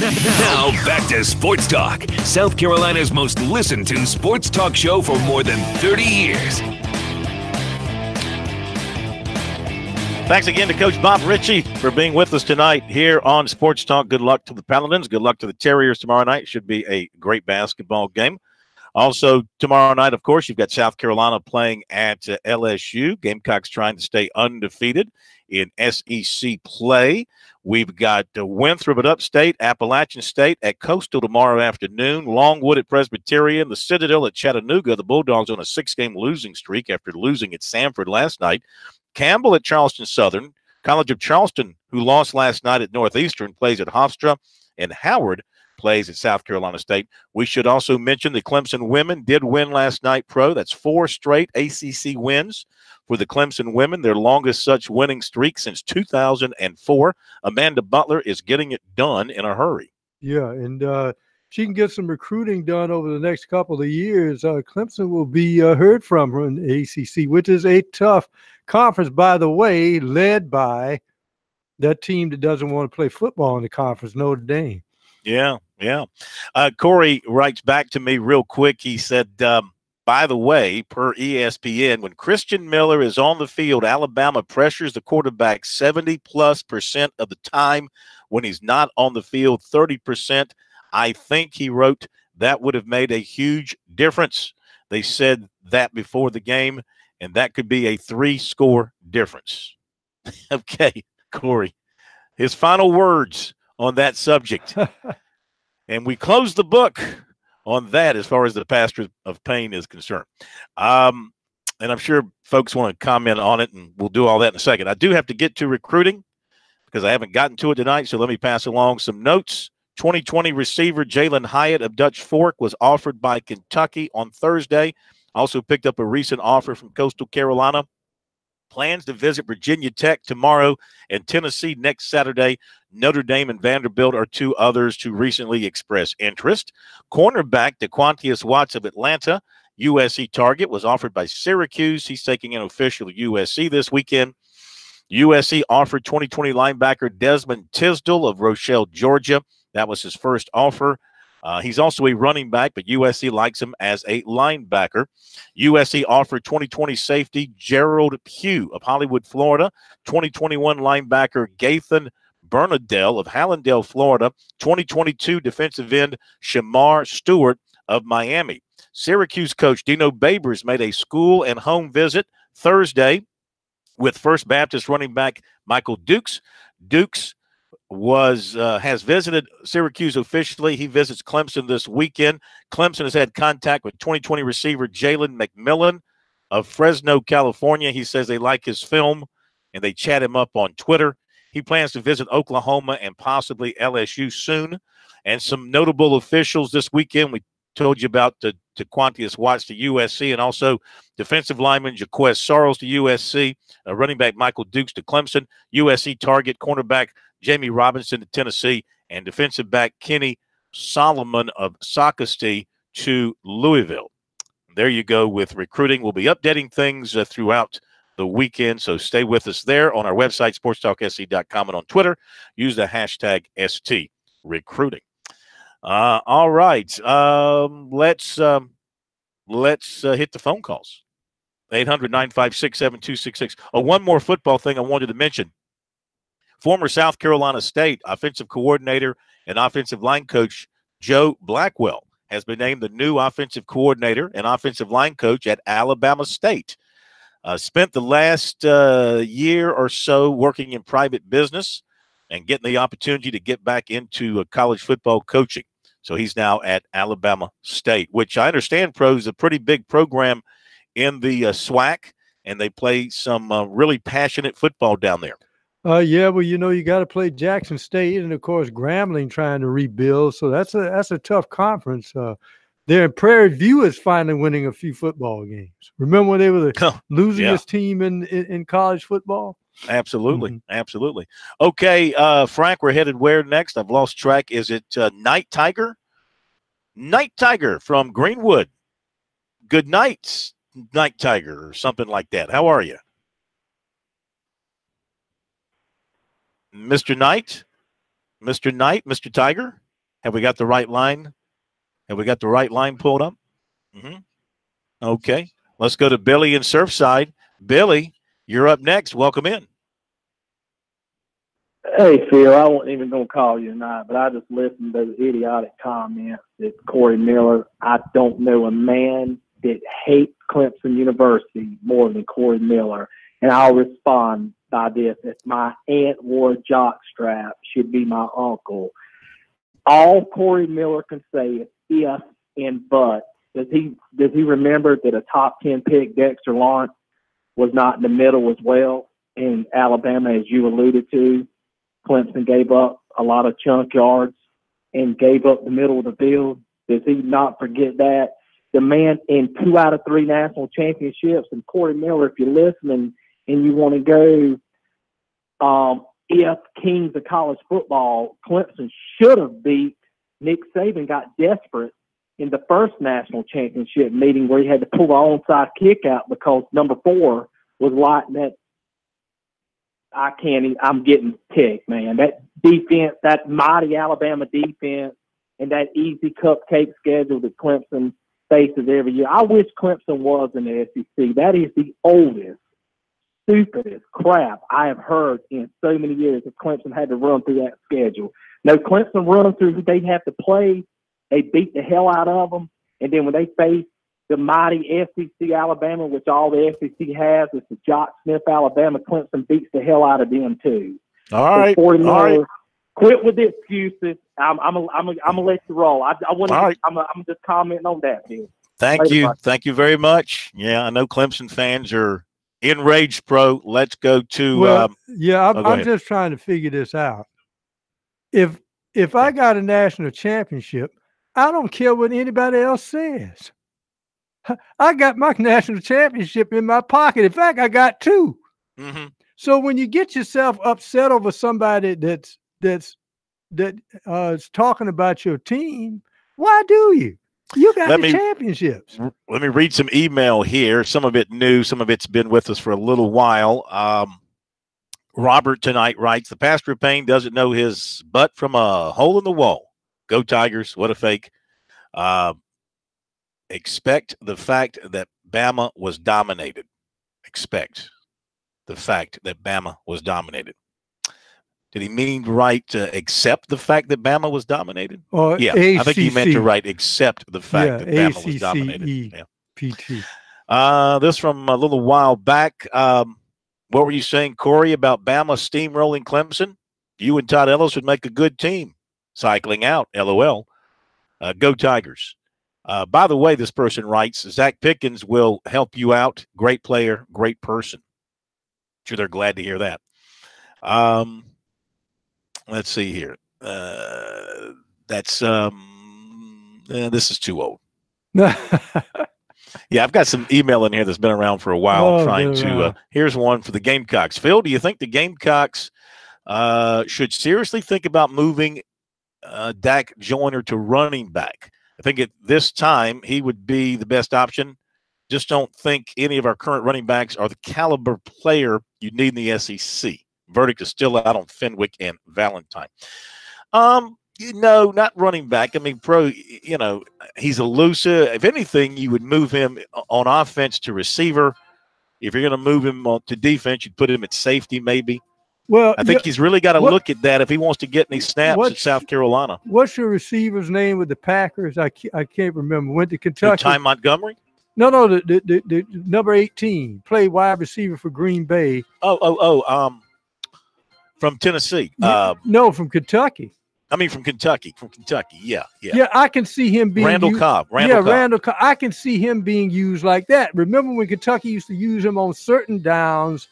Now back to Sports Talk, South Carolina's most listened to sports talk show for more than 30 years. Thanks again to Coach Bob Ritchie for being with us tonight here on Sports Talk. Good luck to the Paladins. Good luck to the Terriers tomorrow night. Should be a great basketball game. Also, tomorrow night, of course, you've got South Carolina playing at LSU. Gamecocks trying to stay undefeated in SEC play. We've got Winthrop at Upstate, Appalachian State at Coastal tomorrow afternoon, Longwood at Presbyterian, the Citadel at Chattanooga. The Bulldogs on a 6-game losing streak after losing at Samford last night. Campbell at Charleston Southern. College of Charleston, who lost last night at Northeastern, plays at Hofstra, and Howard plays at South Carolina State. We should also mention the Clemson women did win last night, Pro. That's 4 straight ACC wins for the Clemson women, their longest such winning streak since 2004. Amanda Butler is getting it done in a hurry. Yeah, and she can get some recruiting done over the next couple of years. Clemson will be heard from in the ACC, which is a tough conference, by the way, led by that team that doesn't want to play football in the conference, Notre Dame. Yeah. Corey writes back to me real quick. He said, by the way, per ESPN, when Christian Miller is on the field, Alabama pressures the quarterback 70+% of the time. When he's not on the field, 30%. I think, he wrote, that would have made a huge difference. They said that before the game, and that could be a 3-score difference. Okay, Corey, his final words on that subject. And we close the book on that as far as the pastor of pain is concerned. And I'm sure folks want to comment on it, and we'll do all that in a second. I do have to get to recruiting because I haven't gotten to it tonight, so let me pass along some notes. 2020 receiver Jalen Hyatt of Dutch Fork was offered by Kentucky on Thursday. Also picked up a recent offer from Coastal Carolina. Plans to visit Virginia Tech tomorrow and Tennessee next Saturday. Notre Dame and Vanderbilt are 2 others to recently express interest. Cornerback DeQuantius Watts of Atlanta, USC target, was offered by Syracuse. He's taking an official to USC this weekend. USC offered 2020 linebacker Desmond Tisdale of Rochelle, Georgia. That was his first offer. He's also a running back, but USC likes him as a linebacker. USC offered 2020 safety Gerald Pugh of Hollywood, Florida. 2021 linebacker Gathan Bernadelle of Hallandale, Florida. 2022 defensive end Shamar Stewart of Miami. Syracuse coach Dino Babers made a school and home visit Thursday with First Baptist running back Michael Dukes. Dukes has visited Syracuse officially. He visits Clemson this weekend. Clemson has had contact with 2020 receiver Jalen McMillan of Fresno, California. He says they like his film, and they chat him up on Twitter. He plans to visit Oklahoma and possibly LSU soon. And some notable officials this weekend. We told you about the Quantius Watts to USC, and also defensive lineman Jaquez Sorrells to USC, running back Michael Dukes to Clemson, USC target cornerback Jamie Robinson to Tennessee, and defensive back Kenny Solomon of Socastee to Louisville. There you go with recruiting. We'll be updating things throughout the weekend, so stay with us there on our website, sportstalksc.com, and on Twitter. Use the hashtag STRecruiting. All right. Let's hit the phone calls. 800-956-7266. Oh, one more football thing I wanted to mention. Former South Carolina State offensive coordinator and offensive line coach Joe Blackwell has been named the new offensive coordinator and offensive line coach at Alabama State. Spent the last year or so working in private business and getting the opportunity to get back into college football coaching. So he's now at Alabama State, which I understand, Pro, is a pretty big program in the SWAC, and they play some really passionate football down there. Yeah, well, you got to play Jackson State, and of course Grambling trying to rebuild. So that's a tough conference. There, Prairie View is finally winning a few football games. Remember when they were the losingest team in college football? Absolutely, Mm-hmm. Absolutely. Okay, Frank, we're headed where next? I've lost track. Is it Night Tiger? Night Tiger from Greenwood. Good night, Night Tiger, or something like that. How are you? Mr. Knight? Mr. Knight? Mr. Tiger? Have we got the right line? Have we got the right line pulled up? Okay. Let's go to Billy in Surfside. Billy, you're up next. Welcome in. Hey, Phil, I wasn't even going to call you tonight, but I just listened to those idiotic comments that Corey Miller. I don't know a man that hates Clemson University more than Corey Miller. And I'll respond by this. If my aunt wore a jockstrap, she'd be my uncle. All Corey Miller can say is if and but. Does he remember that a top 10 pick, Dexter Lawrence, was not in the middle as well? In Alabama, as you alluded to, Clemson gave up a lot of chunk yards and gave up the middle of the field. Does he not forget that? The man in 2 out of 3 national championships. And Corey Miller, if you're listening and you want to go, if Kings of college football, Clemson should have beat. Nick Saban got desperate in the first national championship meeting where he had to pull the onside kick out because number 4 was lighting that. I'm getting ticked, man. That defense, that mighty Alabama defense, and that easy cupcake schedule that Clemson faces every year. I wish Clemson was in the SEC. That is the oldest, stupidest crap I have heard in so many years that Clemson had to run through that schedule. No, Clemson run through who they have to play. They beat the hell out of them. And then when they face the mighty SEC Alabama, which all the SEC has, is the Jock Smith Alabama, Clemson beats the hell out of them too. All right. All right. Quit with the excuses. I'm gonna let you roll. I'm just commenting on that, dude. Thank you. Thank you very much. Yeah, I know Clemson fans are enraged, Pro. Let's go to I'm just trying to figure this out. If I got a national championship, I don't care what anybody else says. I got my national championship in my pocket. In fact, I got 2. So when you get yourself upset over somebody that's talking about your team, why do you? You got the championships. Let me read some email here. Some of it new, some of it's been with us for a little while. Robert tonight writes, the pastor of Payne doesn't know his butt from a hole in the wall. Go Tigers. What a fake. Expect the fact that Bama was dominated. Expect the fact that Bama was dominated. Did he mean to write accept the fact that Bama was dominated? Yeah, ACC. I think he meant to write accept the fact that Bama was dominated. Yeah. PT. This from a little while back. What were you saying, Corey, about Bama steamrolling Clemson? You and Todd Ellis would make a good team. Cycling out, LOL. Go Tigers. By the way, this person writes, Zach Pickens will help you out. Great player, great person. Sure, they're glad to hear that. Let's see here. This is too old. Yeah, I've got some email in here that's been around for a while. Here's one for the Gamecocks. Phil, do you think the Gamecocks should seriously think about moving Dak Joyner to running back? I think at this time he would be the best option. Just don't think any of our current running backs are the caliber player you need in the SEC. Verdict is still out on Fenwick and Valentine. No, not running back. I mean, Pro, he's elusive. If anything, you would move him on offense to receiver. If you're going to move him to defense, you'd put him at safety maybe. Well, I think he's really got to look at that if he wants to get any snaps at South Carolina. What's your receiver's name with the Packers? I can't remember. Went to Kentucky. Ty Montgomery? No, the number 18 played wide receiver for Green Bay. From Tennessee. No, from Kentucky. I mean, from Kentucky. Yeah. Yeah, I can see him being Randall Cobb. Randall Cobb. I can see him being used like that. Remember when Kentucky used to use him on certain downs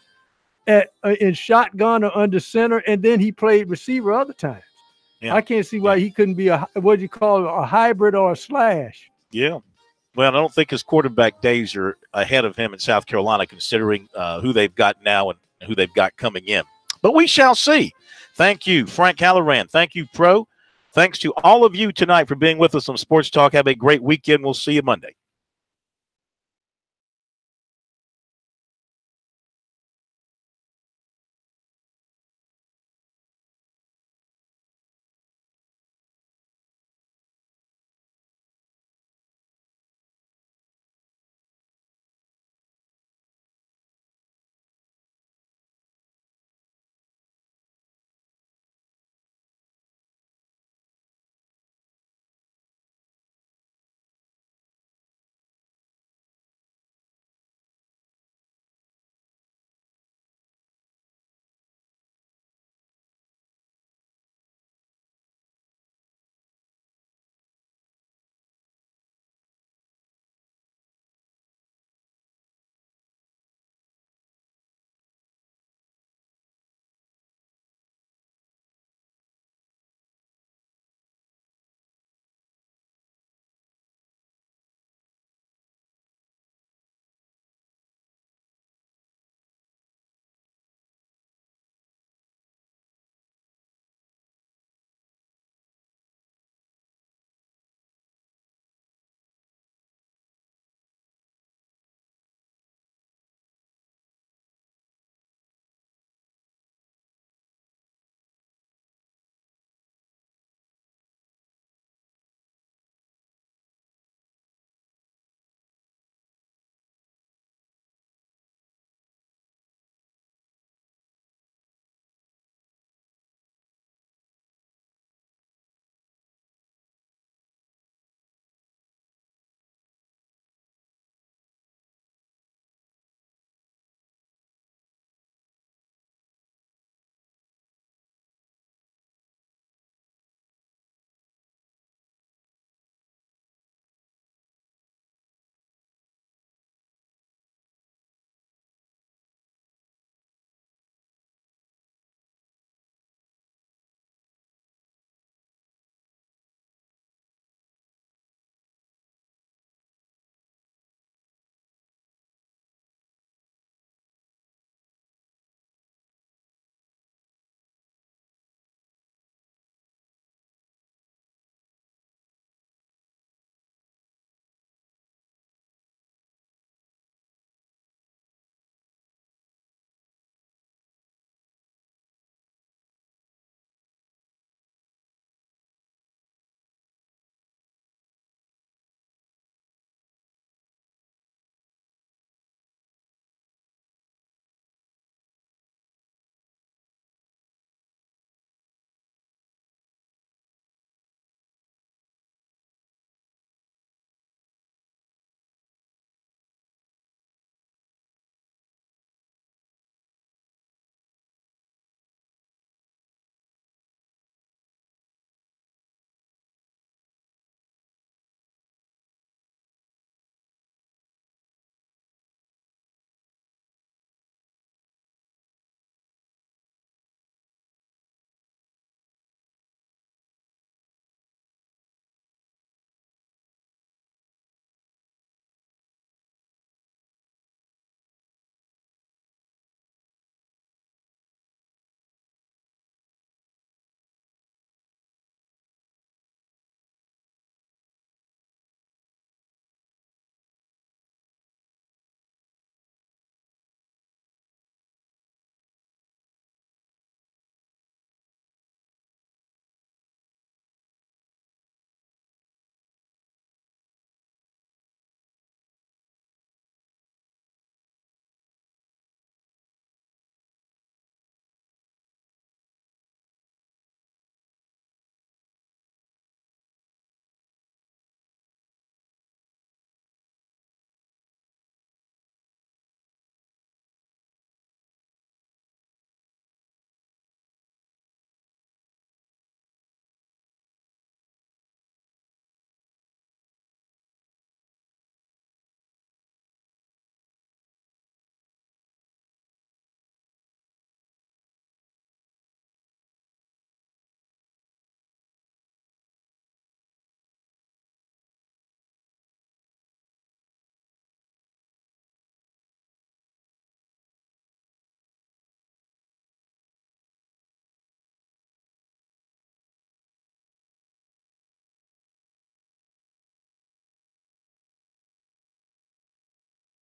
in shotgun or under center, and then he played receiver other times. Yeah. I can't see why he couldn't be a hybrid or a slash. Yeah. Well, I don't think his quarterback days are ahead of him in South Carolina, considering who they've got now and who they've got coming in. But we shall see. Thank you, Frank Halloran. Thank you, Pro. Thanks to all of you tonight for being with us on Sports Talk. Have a great weekend. We'll see you Monday.